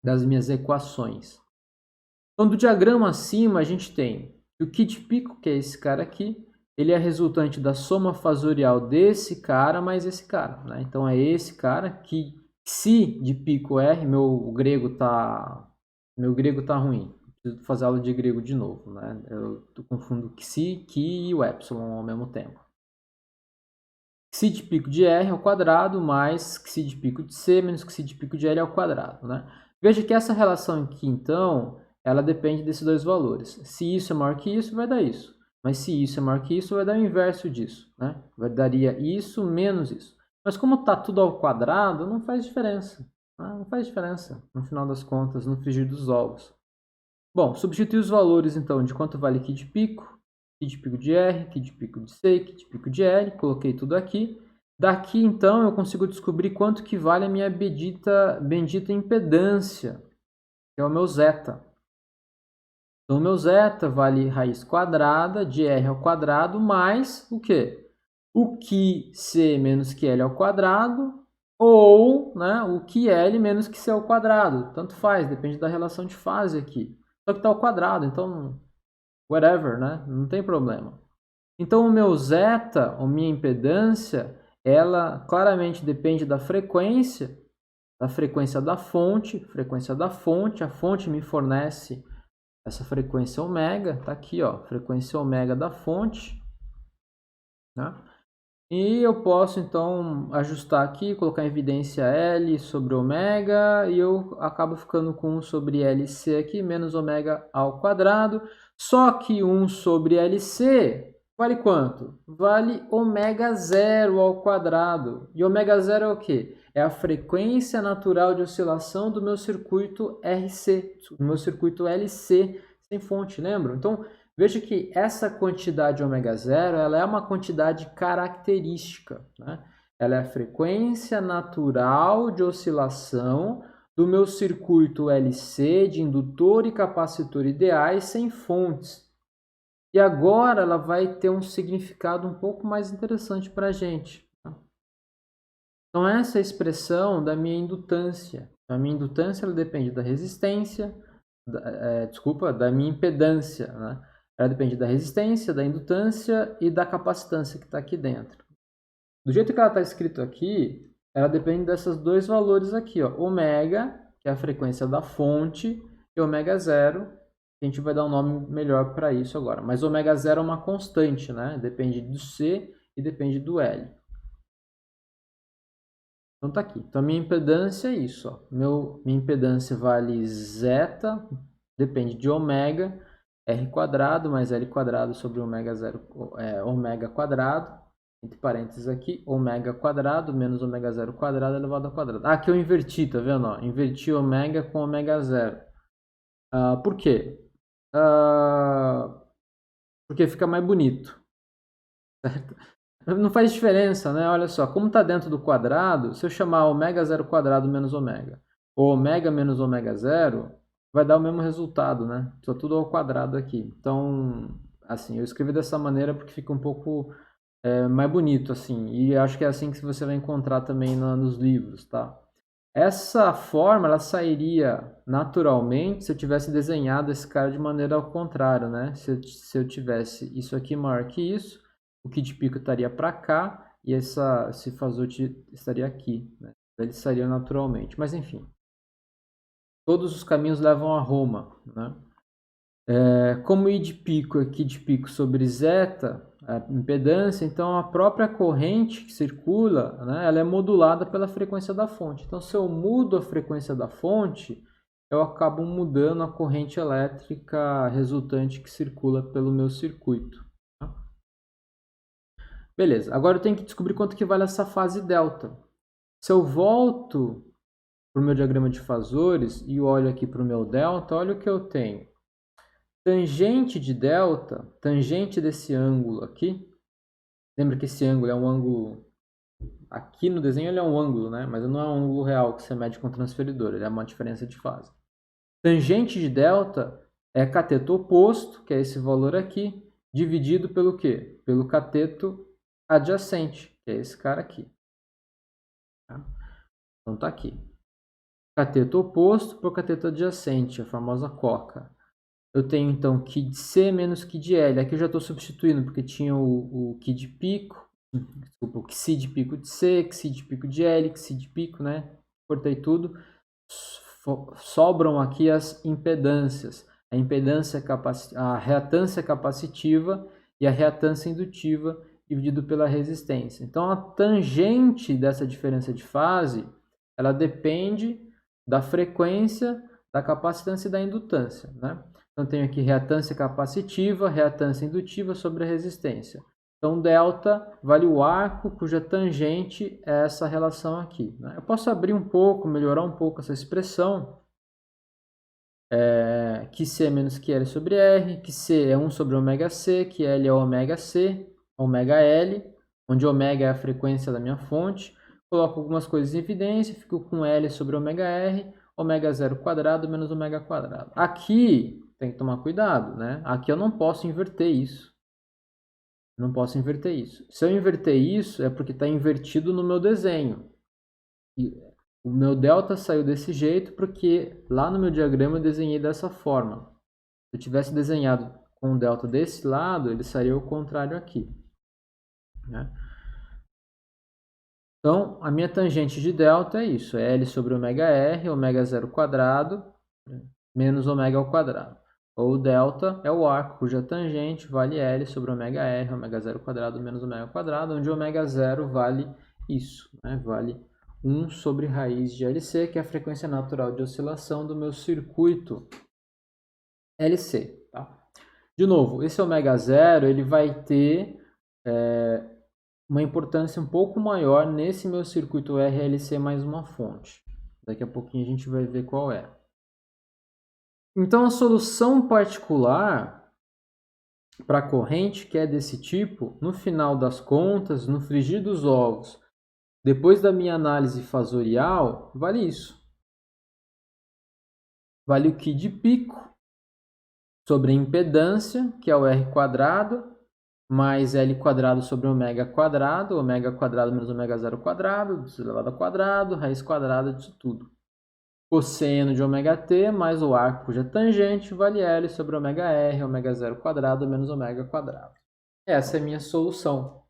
Speaker 1: das minhas equações. Então, do diagrama acima, a gente tem o Ki de pico, que é esse cara aqui, ele é resultante da soma fasorial desse cara mais esse cara, né? Então, é esse cara que Si de pico R, meu grego tá ruim. Preciso fazer aula de grego de novo, né? Eu confundo Si, Ki e o Epsilon ao mesmo tempo. Xi de pico de R ao quadrado mais Xi de pico de C menos Xi de pico de L ao quadrado, né? Veja que essa relação aqui, então, ela depende desses dois valores. Se isso é maior que isso, vai dar isso. Mas se isso é maior que isso, vai dar o inverso disso, né? Daria isso menos isso. Mas como está tudo ao quadrado, não faz diferença. Né? Não faz diferença, no final das contas, no frigir dos ovos. Bom, substituir os valores, então, de quanto vale Ki de pico, Ki de pico de R, Ki de pico de C, Ki de pico de L, coloquei tudo aqui. Daqui, então, eu consigo descobrir quanto que vale a minha bendita impedância, que é o meu zeta. Então, o meu zeta vale raiz quadrada de R ao quadrado mais o quê? O Ki C menos Ki L ao quadrado ou, né, o Ki L menos Ki C ao quadrado. Tanto faz, depende da relação de fase aqui. Só que está ao quadrado, então, whatever, né? Não tem problema. Então, o meu zeta, a minha impedância, ela claramente depende da frequência da fonte, a fonte me fornece essa frequência ômega, tá aqui, ó, frequência ômega da fonte, né? E eu posso então ajustar aqui, colocar em evidência L sobre ômega e eu acabo ficando com 1 sobre LC aqui, menos ômega ao quadrado. Só que 1 sobre LC vale quanto? Vale ômega zero ao quadrado. E ômega zero é o quê? É a frequência natural de oscilação do meu circuito RC, do meu circuito LC sem fonte, lembra? Então, veja que essa quantidade ômega zero ela é uma quantidade característica, né? Ela é a frequência natural de oscilação do meu circuito LC de indutor e capacitor ideais sem fontes. E agora ela vai ter um significado um pouco mais interessante para a gente. Tá? Então essa é a expressão da minha indutância. A minha indutância ela depende da resistência, da minha impedância, né? Ela depende da resistência, da indutância e da capacitância que está aqui dentro. Do jeito que ela está escrito aqui, ela depende desses dois valores aqui, ó, ômega, que é a frequência da fonte, e ômega zero, A gente vai dar um nome melhor para isso agora. Mas ômega zero é uma constante, né? Depende do C e depende do L. Então tá aqui. Então minha impedância é isso. Ó. Minha impedância vale zeta, depende de ômega, R quadrado mais L quadrado sobre ômega zero, ômega quadrado, entre parênteses aqui, ômega quadrado menos ômega zero quadrado elevado ao quadrado. Ah, aqui eu inverti, tá vendo? Ó? Inverti ômega com ômega zero. Por quê? Porque fica mais bonito, certo? Não faz diferença, né? Olha só, como está dentro do quadrado, se eu chamar ômega zero quadrado menos ômega, ou ômega menos ômega zero, vai dar o mesmo resultado, né? Só tudo ao quadrado aqui. Então, assim, eu escrevi dessa maneira porque fica um pouco mais bonito, assim. E acho que é assim que você vai encontrar também nos livros, tá? Essa forma, ela sairia naturalmente se eu tivesse desenhado esse cara de maneira ao contrário, né? Se eu tivesse isso aqui maior que isso, o Ki de pico estaria para cá e esse Fazot estaria aqui, né? Ele sairia naturalmente. Mas enfim, todos os caminhos levam a Roma, né? Como I de pico é Ki de pico sobre zeta, a impedância, então a própria corrente que circula, né, ela é modulada pela frequência da fonte. Então, se eu mudo a frequência da fonte, eu acabo mudando a corrente elétrica resultante que circula pelo meu circuito. Tá? Beleza, agora eu tenho que descobrir quanto que vale essa fase delta. Se eu volto para o meu diagrama de fasores e olho aqui para o meu delta, olha o que eu tenho. Tangente de delta, tangente desse ângulo aqui, lembra que esse ângulo é um ângulo, aqui no desenho ele é um ângulo, né? Mas não é um ângulo real que você mede com o transferidor, ele é uma diferença de fase. Tangente de delta é cateto oposto, que é esse valor aqui, dividido pelo quê? Pelo cateto adjacente, que é esse cara aqui. Tá? Então tá aqui. Cateto oposto por cateto adjacente, a famosa coca. Eu tenho então Ki de C menos Ki de L. Aqui eu já estou substituindo, porque tinha o Ki de pico, desculpa, o Xi de pico de C, Xi de pico de L, Xi de pico, né? Cortei tudo. Sobram aqui as impedâncias. A impedância, a reatância capacitiva e a reatância indutiva dividido pela resistência. Então, a tangente dessa diferença de fase, ela depende da frequência, da capacitância e da indutância, né? Então, tenho aqui reatância capacitiva, reatância indutiva sobre a resistência. Então, delta vale o arco cuja tangente é essa relação aqui. Né? Eu posso abrir um pouco, melhorar um pouco essa expressão. Que C é menos que L sobre R, que C é 1 sobre ômega C, que L é ômega C, ômega L, onde ômega é a frequência da minha fonte. Coloco algumas coisas em evidência, fico com L sobre ômega R, ômega zero quadrado menos ômega quadrado. Aqui tem que tomar cuidado, né? Aqui eu não posso inverter isso. Não posso inverter isso. Se eu inverter isso, é porque está invertido no meu desenho. E o meu delta saiu desse jeito porque lá no meu diagrama eu desenhei dessa forma. Se eu tivesse desenhado com o delta desse lado, ele sairia o contrário aqui. Né? Então, a minha tangente de delta é isso. É L sobre ômega R, ômega zero quadrado, menos ômega ao quadrado. Ou delta é o arco cuja tangente vale L sobre ômega R, ômega zero quadrado menos ômega ao quadrado, onde ômega zero vale isso, né? Vale 1 sobre raiz de LC, que é a frequência natural de oscilação do meu circuito LC. Tá? De novo, esse ômega zero ele vai ter uma importância um pouco maior nesse meu circuito RLC mais uma fonte. Daqui a pouquinho a gente vai ver qual é. Então, a solução particular para a corrente que é desse tipo, no final das contas, no frigir dos ovos, depois da minha análise fasorial, vale isso. Vale o Ki de pico sobre a impedância, que é o R quadrado, mais L quadrado sobre ômega quadrado menos ômega zero quadrado, elevado ao quadrado, raiz quadrada disso tudo. Cosseno de ômega t mais o arco cuja tangente vale L sobre ômega R, ômega zero quadrado menos ômega quadrado. Essa é a minha solução.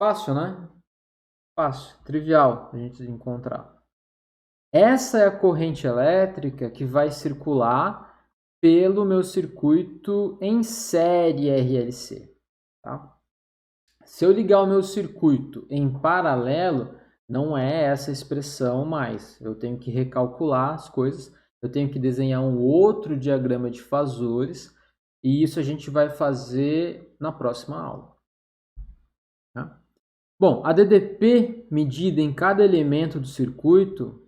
Speaker 1: Fácil, né? Fácil, trivial a gente encontrar. Essa é a corrente elétrica que vai circular pelo meu circuito em série RLC. Tá? Se eu ligar o meu circuito em paralelo, não é essa expressão mais. Eu tenho que recalcular as coisas, eu tenho que desenhar um outro diagrama de fasores, e isso a gente vai fazer na próxima aula. Tá? Bom, a DDP medida em cada elemento do circuito,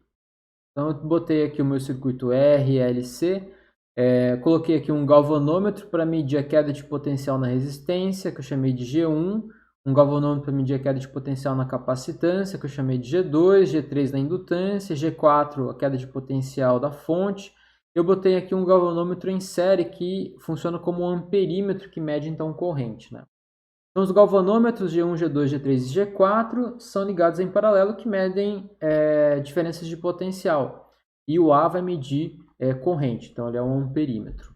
Speaker 1: então eu botei aqui o meu circuito RLC, coloquei aqui um galvanômetro para medir a queda de potencial na resistência, que eu chamei de G1, um galvanômetro para medir a queda de potencial na capacitância, que eu chamei de G2, G3 na indutância, G4 a queda de potencial da fonte. Eu botei aqui um galvanômetro em série que funciona como um amperímetro que mede então corrente, né? Então, os galvanômetros G1, G2, G3 e G4 são ligados em paralelo que medem diferenças de potencial. E o A vai medir corrente, então ele é um amperímetro.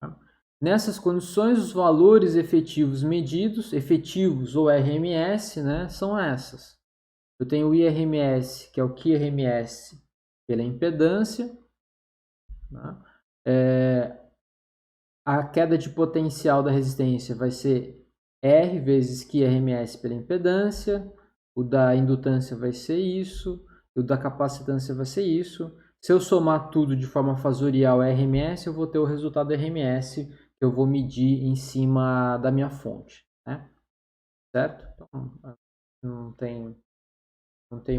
Speaker 1: Tá? Nessas condições, os valores efetivos medidos, efetivos ou RMS, né, são essas. Eu tenho o IRMS, que é o QRMS pela impedância. Tá? A queda de potencial da resistência vai ser R vezes QRMS pela impedância, o da indutância vai ser isso, o da capacitância vai ser isso. Se eu somar tudo de forma fasorial RMS, eu vou ter o resultado RMS que eu vou medir em cima da minha fonte, né? Certo? Então, não tem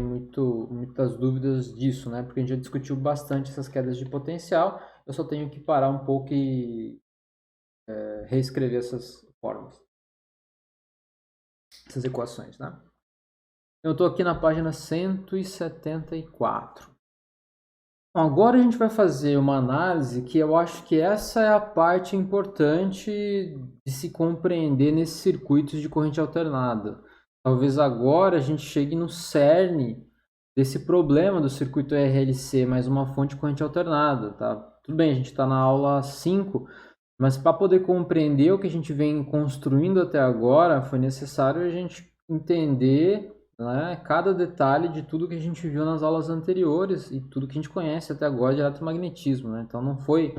Speaker 1: muitas dúvidas disso, né? Porque a gente já discutiu bastante essas quedas de potencial. Eu só tenho que parar um pouco e reescrever essas fórmulas, essas equações, né? Eu estou aqui na página 174. Bom, agora a gente vai fazer uma análise que eu acho que essa é a parte importante de se compreender nesses circuitos de corrente alternada. Talvez agora a gente chegue no cerne desse problema do circuito RLC mais uma fonte de corrente alternada, tá? Tudo bem, a gente está na aula 5, mas para poder compreender o que a gente vem construindo até agora, foi necessário a gente entender, né, cada detalhe de tudo que a gente viu nas aulas anteriores e tudo que a gente conhece até agora de eletromagnetismo, né? Então não foi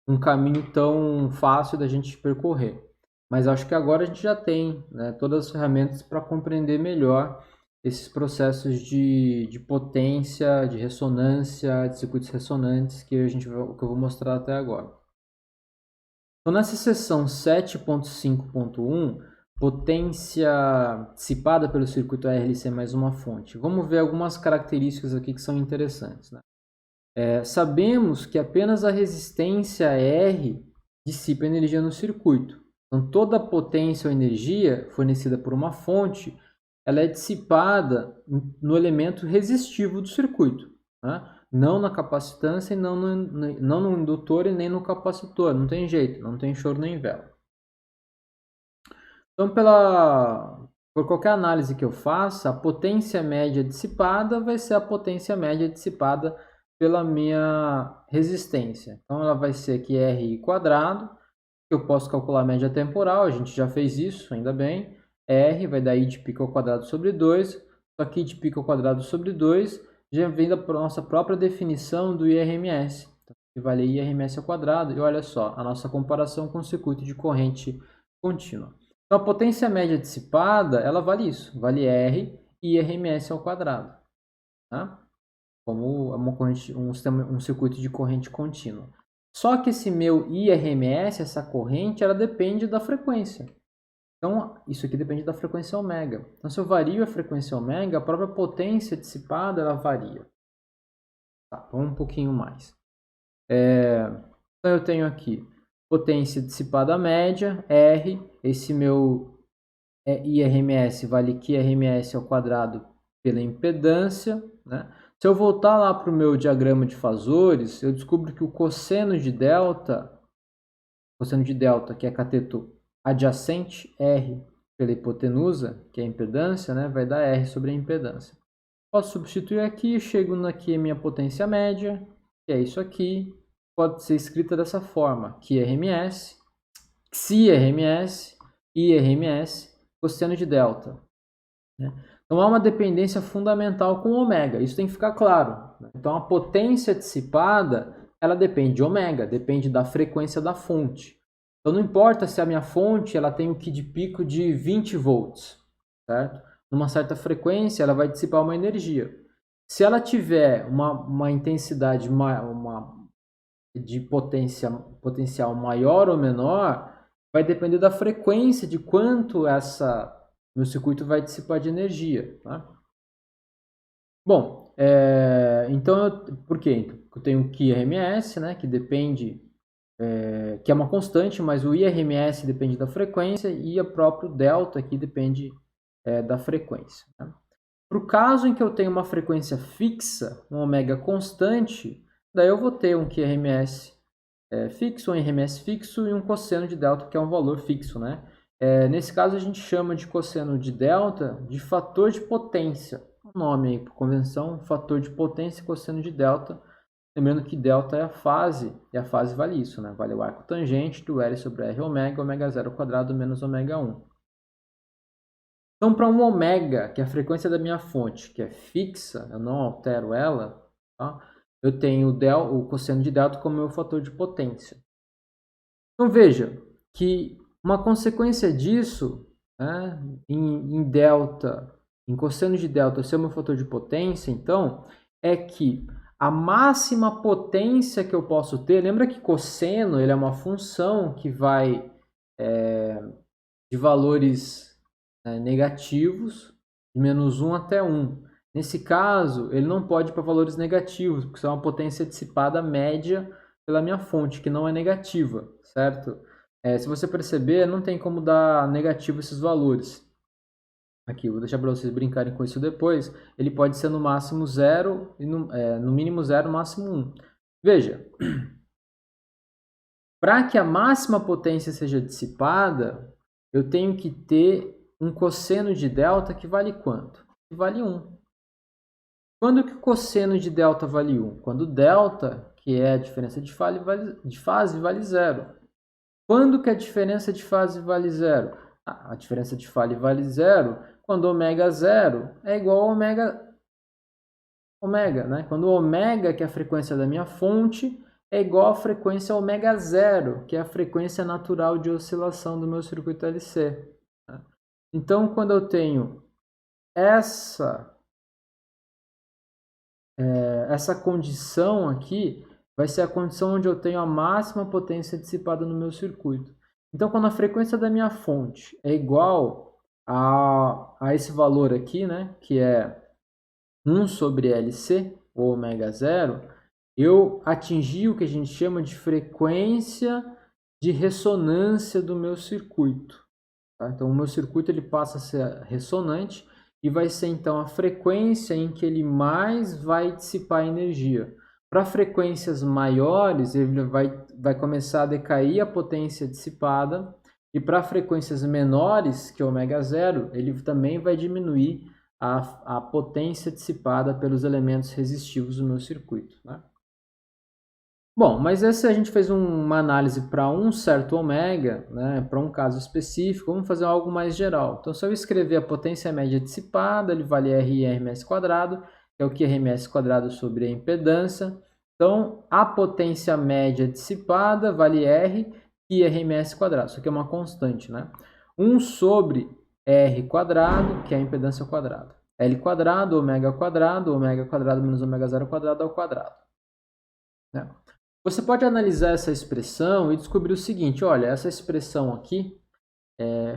Speaker 1: um caminho tão fácil da gente percorrer. Mas acho que agora a gente já tem, né, todas as ferramentas para compreender melhor esses processos de potência, de ressonância, de circuitos ressonantes que que eu vou mostrar até agora. Então, nessa seção 7.5.1, potência dissipada pelo circuito RLC mais uma fonte. Vamos ver algumas características aqui que são interessantes, né? Sabemos que apenas a resistência R dissipa energia no circuito. Então, toda a potência ou energia fornecida por uma fonte, ela é dissipada no elemento resistivo do circuito, né? Não na capacitância, e não no indutor e nem no capacitor. Não tem jeito, não tem choro nem vela. Então, por qualquer análise que eu faça, a potência média dissipada vai ser a potência média dissipada pela minha resistência. Então, ela vai ser aqui RI quadrado, que eu posso calcular a média temporal, a gente já fez isso, ainda bem. R vai dar I de pico ao quadrado sobre 2, só que I de pico ao quadrado sobre 2 já vem da nossa própria definição do IRMS, que vale IRMS ao quadrado, e olha só, a nossa comparação com o circuito de corrente contínua. Então, a potência média dissipada, ela vale isso, vale R e IRMS ao quadrado, tá? Como um circuito de corrente contínua. Só que esse meu IRMS, essa corrente, ela depende da frequência. Então, isso aqui depende da frequência ômega. Então, se eu vario a frequência ômega, a própria potência dissipada, ela varia. Tá, vamos um pouquinho mais. Então, eu tenho aqui potência dissipada média, R. Esse meu IRMS vale QRMS ao quadrado pela impedância, né? Se eu voltar lá para o meu diagrama de fasores, eu descubro que o cosseno de delta, que é cateto adjacente R pela hipotenusa, que é a impedância, né, vai dar R sobre a impedância. Posso substituir aqui, chego aqui a minha potência média, que é isso aqui, pode ser escrita dessa forma, QRMS, XIRMS, IRMS, cosseno de delta, né? Então há uma dependência fundamental com ômega, isso tem que ficar claro, né? Então a potência dissipada, ela depende de ômega, depende da frequência da fonte. Então não importa se a minha fonte ela tem um Q de pico de 20 volts, certo? Numa certa frequência ela vai dissipar uma energia. Se ela tiver uma intensidade de potencial maior ou menor, vai depender da frequência de quanto meu circuito vai dissipar de energia. Tá? Bom, então, por quê? Eu tenho o QRMS, né, que depende, que é uma constante, mas o IRMS depende da frequência e o próprio delta aqui depende da frequência. Né? Para o caso em que eu tenho uma frequência fixa, um ômega constante, daí eu vou ter um QRMS fixo, um RMS fixo e um cosseno de delta, que é um valor fixo. Né? Nesse caso, a gente chama de cosseno de delta de fator de potência. O nome aí, por convenção, fator de potência e cosseno de delta. Lembrando que delta é a fase, e a fase vale isso, né? Vale o arco tangente do L sobre R ômega, ômega 0 ao quadrado menos ômega 1. Então, para um ômega, que é a frequência da minha fonte, que é fixa, eu não altero ela, tá? Eu tenho o cosseno de delta como meu fator de potência. Então, veja que uma consequência disso, né, em delta, em cosseno de delta ser o meu fator de potência, então, é que a máxima potência que eu posso ter, lembra que cosseno ele é uma função que vai de valores negativos, de menos 1 até 1. Nesse caso, ele não pode ir para valores negativos, porque isso é uma potência dissipada média pela minha fonte, que não é negativa, certo? Se você perceber, não tem como dar negativo esses valores. Aqui, vou deixar para vocês brincarem com isso depois. Ele pode ser no máximo 0, e no mínimo 0, no máximo 1. Veja, para que a máxima potência seja dissipada, eu tenho que ter um cosseno de delta que vale quanto? Que vale 1. Quando que o cosseno de delta vale 1? Quando delta, que é a diferença de fase, vale 0. Quando que a diferença de fase vale 0? A diferença de fase vale 0 quando ômega 0 é igual a ômega, né? Quando o ômega, que é a frequência da minha fonte, é igual à frequência ômega 0, que é a frequência natural de oscilação do meu circuito LC. Né? Então, quando eu tenho essa condição aqui, vai ser a condição onde eu tenho a máxima potência dissipada no meu circuito. Então, quando a frequência da minha fonte é igual a esse valor aqui, né, que é 1 sobre LC, ou ômega 0, eu atingi o que a gente chama de frequência de ressonância do meu circuito. Tá? Então, o meu circuito ele passa a ser ressonante e vai ser, então, a frequência em que ele mais vai dissipar energia. Para frequências maiores, ele vai começar a decair a potência dissipada, e para frequências menores, que é ômega 0, ele também vai diminuir a potência dissipada pelos elementos resistivos do meu circuito. Né? Bom, mas essa a gente fez uma análise para um certo ômega, né, para um caso específico. Vamos fazer algo mais geral. Então, se eu escrever a potência média dissipada, ele vale R RMS quadrado, que é o que RMS quadrado sobre a impedância. Então, a potência média dissipada vale R e RMS quadrado. Isso aqui é uma constante, né? 1 sobre R quadrado, que é a impedância ao quadrado. L quadrado ômega quadrado menos ômega 0 quadrado ao quadrado. Né? Você pode analisar essa expressão e descobrir o seguinte, olha, essa expressão aqui,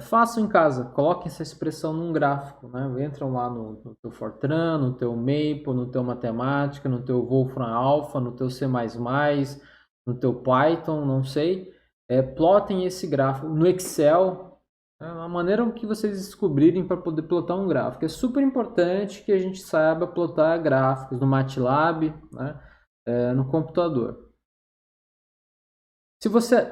Speaker 1: façam em casa, coloquem essa expressão num gráfico, né? Entram lá no teu Fortran, no teu Maple, no teu Matemática, no teu Wolfram Alpha, no teu C++, no teu Python, não sei, plotem esse gráfico no Excel, a maneira que vocês descobrirem para poder plotar um gráfico. É super importante que a gente saiba plotar gráficos no MATLAB, né? No computador.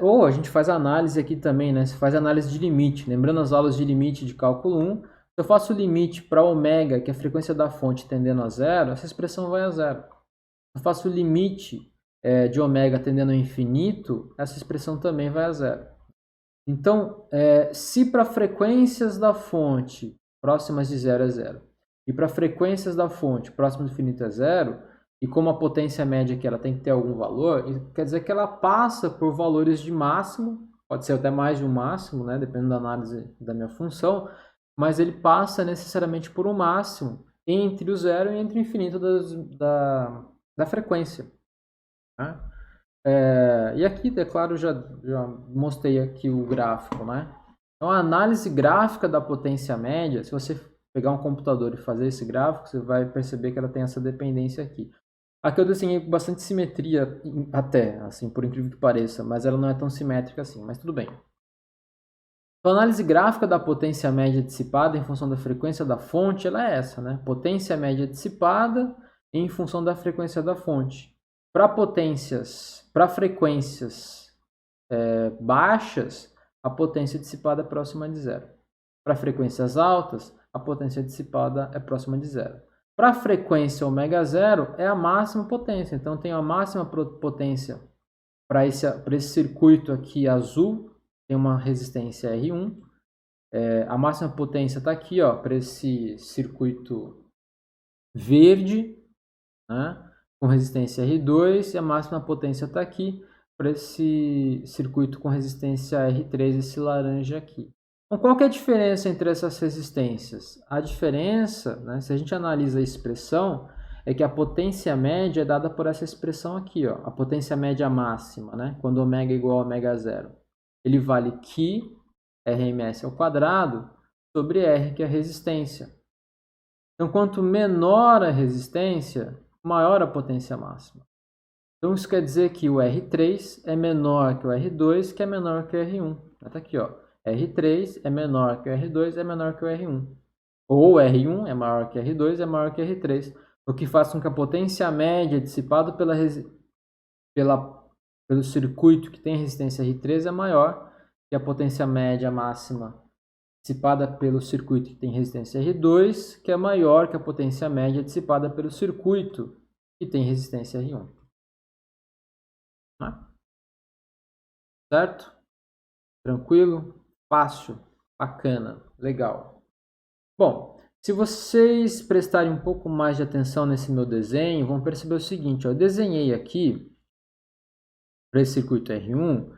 Speaker 1: Ou a gente faz análise aqui também, né? Você faz análise de limite. Lembrando as aulas de limite de cálculo 1, se eu faço o limite para ômega, que é a frequência da fonte, tendendo a 0, essa expressão vai a 0. Se eu faço o limite de ômega tendendo ao infinito, essa expressão também vai a 0. Então, se para frequências da fonte próximas de 0 é 0, e para frequências da fonte próximas do infinito é 0, e como a potência média aqui ela tem que ter algum valor, quer dizer que ela passa por valores de máximo, pode ser até mais de um máximo, né, dependendo da análise da minha função, mas ele passa necessariamente por um máximo entre o zero e entre o infinito da frequência. Né? E aqui, é claro, já mostrei aqui o gráfico, né? Então, a análise gráfica da potência média, se você pegar um computador e fazer esse gráfico, você vai perceber que ela tem essa dependência aqui. Aqui eu desenhei com bastante simetria até, assim, por incrível que pareça, mas ela não é tão simétrica assim, mas tudo bem. Então, a análise gráfica da potência média dissipada em função da frequência da fonte, ela é essa, né? Potência média dissipada em função da frequência da fonte. Para frequências baixas, a potência dissipada é próxima de zero. Para frequências altas, a potência dissipada é próxima de zero. Para a frequência ômega zero, é a máxima potência. Então, tem a máxima potência para esse circuito aqui azul, tem uma resistência R1. A máxima potência está aqui, para esse circuito verde, né, com resistência R2, e a máxima potência está aqui para esse circuito com resistência R3, esse laranja aqui. Então, qual que é a diferença entre essas resistências? A diferença, né, se a gente analisa a expressão, é que a potência média é dada por essa expressão aqui, a potência média máxima, né, quando ômega é igual a ômega zero. Ele vale Q, Rms ao quadrado, sobre R, que é a resistência. Então, quanto menor a resistência, maior a potência máxima. Então, isso quer dizer que o R3 é menor que o R2, que é menor que o R1. Está aqui, R3 é menor que o R2, é menor que o R1. Ou R1 é maior que R2, é maior que R3. O que faz com que a potência média dissipada pelo circuito que tem resistência R3 é maior que a potência média máxima dissipada pelo circuito que tem resistência R2, que é maior que a potência média dissipada pelo circuito que tem resistência R1. Certo? Tranquilo? Fácil? Bacana? Legal. Bom, se vocês prestarem um pouco mais de atenção nesse meu desenho, vão perceber o seguinte, eu desenhei aqui para esse circuito R1,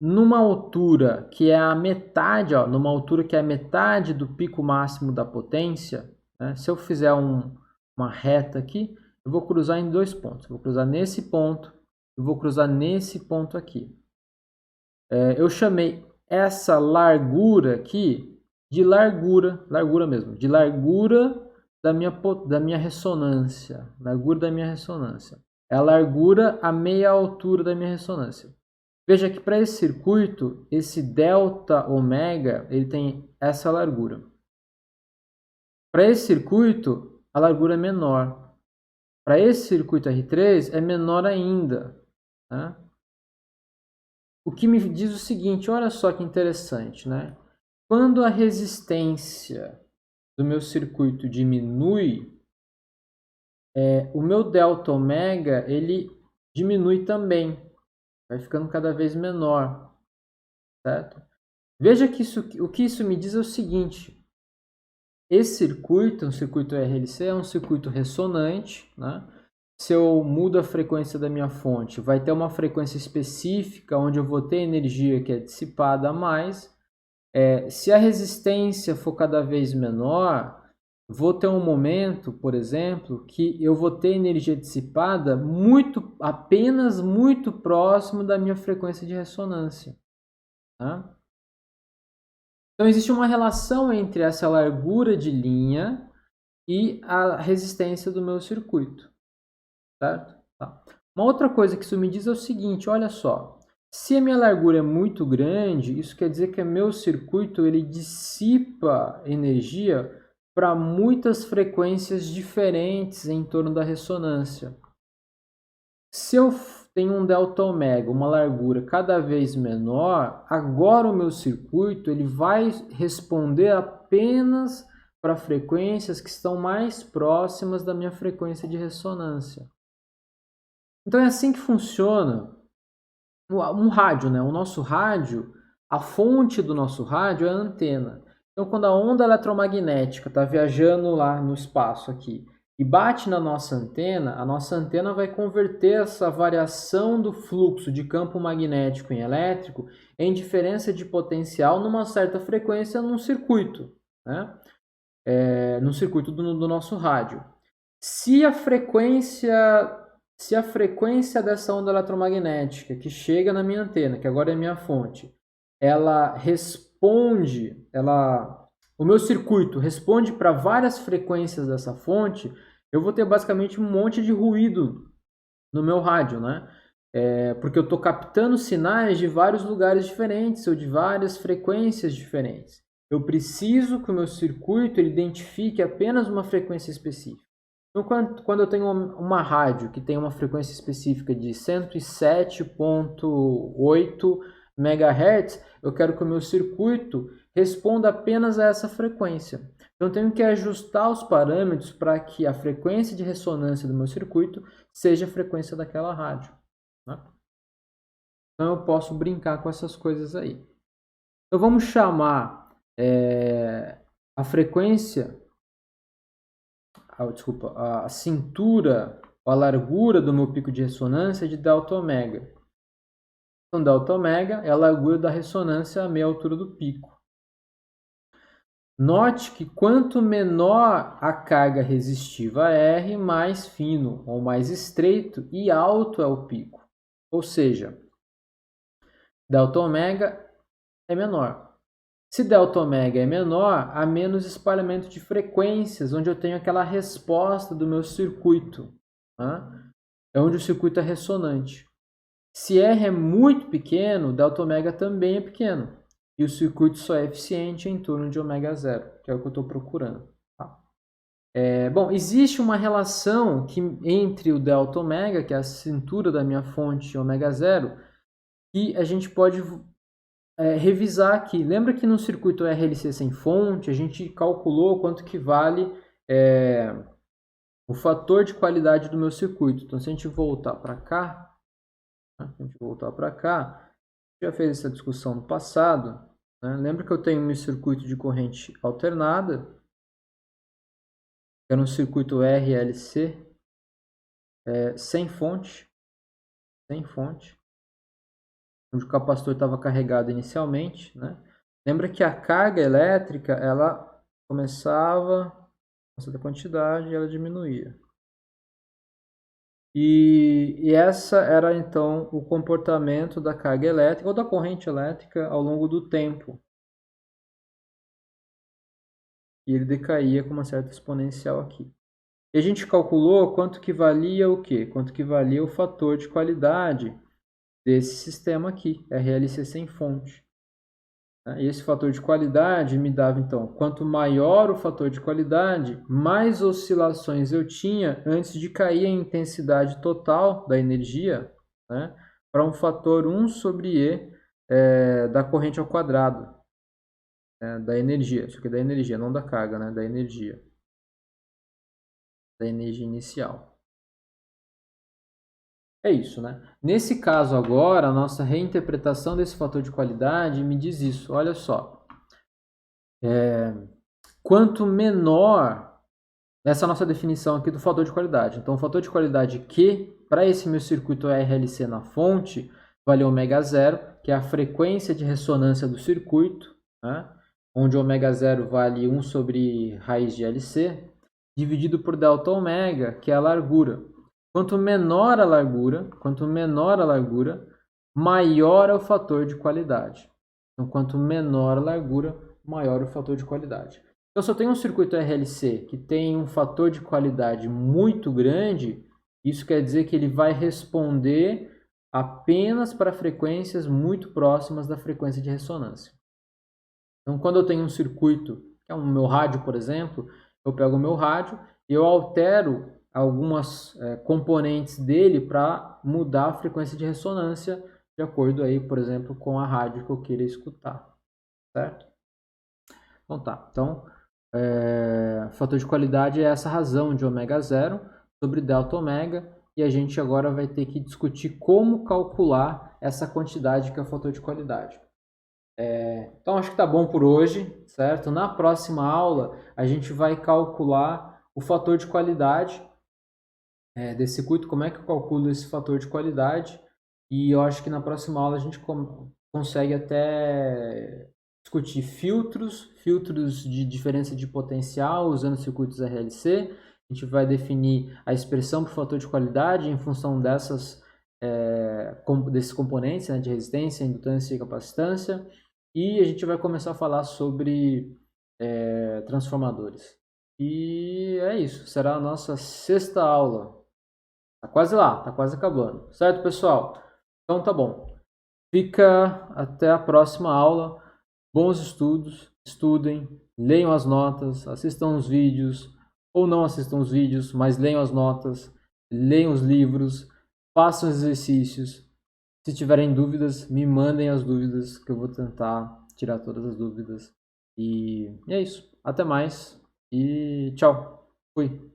Speaker 1: numa altura que é a metade, numa altura que é a metade do pico máximo da potência, né? Se eu fizer uma reta aqui, eu vou cruzar em dois pontos. Eu vou cruzar nesse ponto e vou cruzar nesse ponto aqui. Eu chamei essa largura aqui de largura mesmo, de largura da minha ressonância. Largura da minha ressonância. É a largura a meia altura da minha ressonância. Veja que para esse circuito, esse delta ômega, ele tem essa largura. Para esse circuito, a largura é menor. Para esse circuito R3, é menor ainda. Né? O que me diz o seguinte, olha só que interessante, né? Quando a resistência do meu circuito diminui, o meu delta ômega, ele diminui também. Vai ficando cada vez menor, certo? Veja que o que isso me diz é o seguinte, esse circuito, um circuito RLC, é um circuito ressonante, né? Se eu mudo a frequência da minha fonte, vai ter uma frequência específica onde eu vou ter energia que é dissipada a mais. Se a resistência for cada vez menor, vou ter um momento, por exemplo, que eu vou ter energia dissipada apenas muito próximo da minha frequência de ressonância. Tá? Então, existe uma relação entre essa largura de linha e a resistência do meu circuito. Certo? Tá. Uma outra coisa que isso me diz é o seguinte, olha só. Se a minha largura é muito grande, isso quer dizer que o meu circuito ele dissipa energia para muitas frequências diferentes em torno da ressonância. Se eu tenho um delta ômega, uma largura cada vez menor, agora o meu circuito ele vai responder apenas para frequências que estão mais próximas da minha frequência de ressonância. Então é assim que funciona um rádio, né? O nosso rádio, a fonte do nosso rádio é a antena. Então quando a onda eletromagnética está viajando lá no espaço aqui e bate na nossa antena, a nossa antena vai converter essa variação do fluxo de campo magnético em elétrico em diferença de potencial numa certa frequência num circuito, né? No circuito do nosso rádio. Se a frequência dessa onda eletromagnética que chega na minha antena, que agora é minha fonte, ela responde, o meu circuito responde para várias frequências dessa fonte, eu vou ter basicamente um monte de ruído no meu rádio, né? Porque eu estou captando sinais de vários lugares diferentes ou de várias frequências diferentes. Eu preciso que o meu circuito ele identifique apenas uma frequência específica. Então, quando eu tenho uma rádio que tem uma frequência específica de 107.8 MHz, eu quero que o meu circuito responda apenas a essa frequência. Então, eu tenho que ajustar os parâmetros para que a frequência de ressonância do meu circuito seja a frequência daquela rádio, né? Então, eu posso brincar com essas coisas aí. Então, vamos chamar a frequência... a cintura, a largura do meu pico de ressonância de Δω. Então, Δω é a largura da ressonância a meia altura do pico. Note que quanto menor a carga resistiva R, mais fino ou mais estreito e alto é o pico. Ou seja, Δω é menor. Se Δω é menor, há menos espalhamento de frequências, onde eu tenho aquela resposta do meu circuito, né? É onde o circuito é ressonante. Se R é muito pequeno, Δω também é pequeno. E o circuito só é eficiente em torno de ω0, que é o que eu estou procurando. Tá? Bom, existe uma relação entre o Δω, que é a cintura da minha fonte, e ω0, que a gente pode revisar aqui. Lembra que no circuito RLC sem fonte, a gente calculou quanto que vale o fator de qualidade do meu circuito. Então, se a gente voltar para cá, já fez essa discussão no passado, né? Lembra que eu tenho meu circuito de corrente alternada, que era um circuito RLC sem fonte, onde o capacitor estava carregado inicialmente, né? Lembra que a carga elétrica, ela começava com certa quantidade e ela diminuía. E essa era, então, o comportamento da carga elétrica ou da corrente elétrica ao longo do tempo. E ele decaía com uma certa exponencial aqui. E a gente calculou quanto que valia o quê? Quanto que valia o fator de qualidade desse sistema aqui, RLC sem fonte. E esse fator de qualidade me dava, então, quanto maior o fator de qualidade, mais oscilações eu tinha antes de cair a intensidade total da energia, né, para um fator 1 sobre E da corrente ao quadrado, da energia. Isso aqui é da energia, não da carga, né, da energia inicial. É isso, né? Nesse caso agora, a nossa reinterpretação desse fator de qualidade me diz isso. Olha só. Quanto menor essa nossa definição aqui do fator de qualidade. Então, o fator de qualidade Q, para esse meu circuito RLC na fonte, vale ω0, que é a frequência de ressonância do circuito, né? Onde ω0 vale 1 sobre raiz de LC, dividido por Δω, que é a largura. Quanto menor a largura, maior é o fator de qualidade. Então, quanto menor a largura, maior o fator de qualidade. Então, se eu tenho um circuito RLC que tem um fator de qualidade muito grande, isso quer dizer que ele vai responder apenas para frequências muito próximas da frequência de ressonância. Então, quando eu tenho um circuito, que é o meu rádio, por exemplo, eu pego o meu rádio e eu altero algumas componentes dele para mudar a frequência de ressonância de acordo aí, por exemplo, com a rádio que eu queira escutar, certo? Então tá, então fator de qualidade é essa razão de ω0 sobre Δω, e a gente agora vai ter que discutir como calcular essa quantidade que é o fator de qualidade. Então acho que tá bom por hoje, certo? Na próxima aula a gente vai calcular o fator de qualidade desse circuito, como é que eu calculo esse fator de qualidade, e eu acho que na próxima aula a gente consegue até discutir filtros de diferença de potencial usando circuitos RLC. A gente vai definir a expressão para o fator de qualidade em função desses componentes, né, de resistência, indutância e capacitância. E a gente vai começar a falar sobre transformadores. E é isso, será a nossa 6ª aula. Tá quase lá, tá quase acabando. Certo, pessoal? Então tá bom. Fica até a próxima aula. Bons estudos, estudem, leiam as notas, assistam os vídeos, ou não assistam os vídeos, mas leiam as notas, leiam os livros, façam os exercícios. Se tiverem dúvidas, me mandem as dúvidas, que eu vou tentar tirar todas as dúvidas. E é isso. Até mais e tchau. Fui.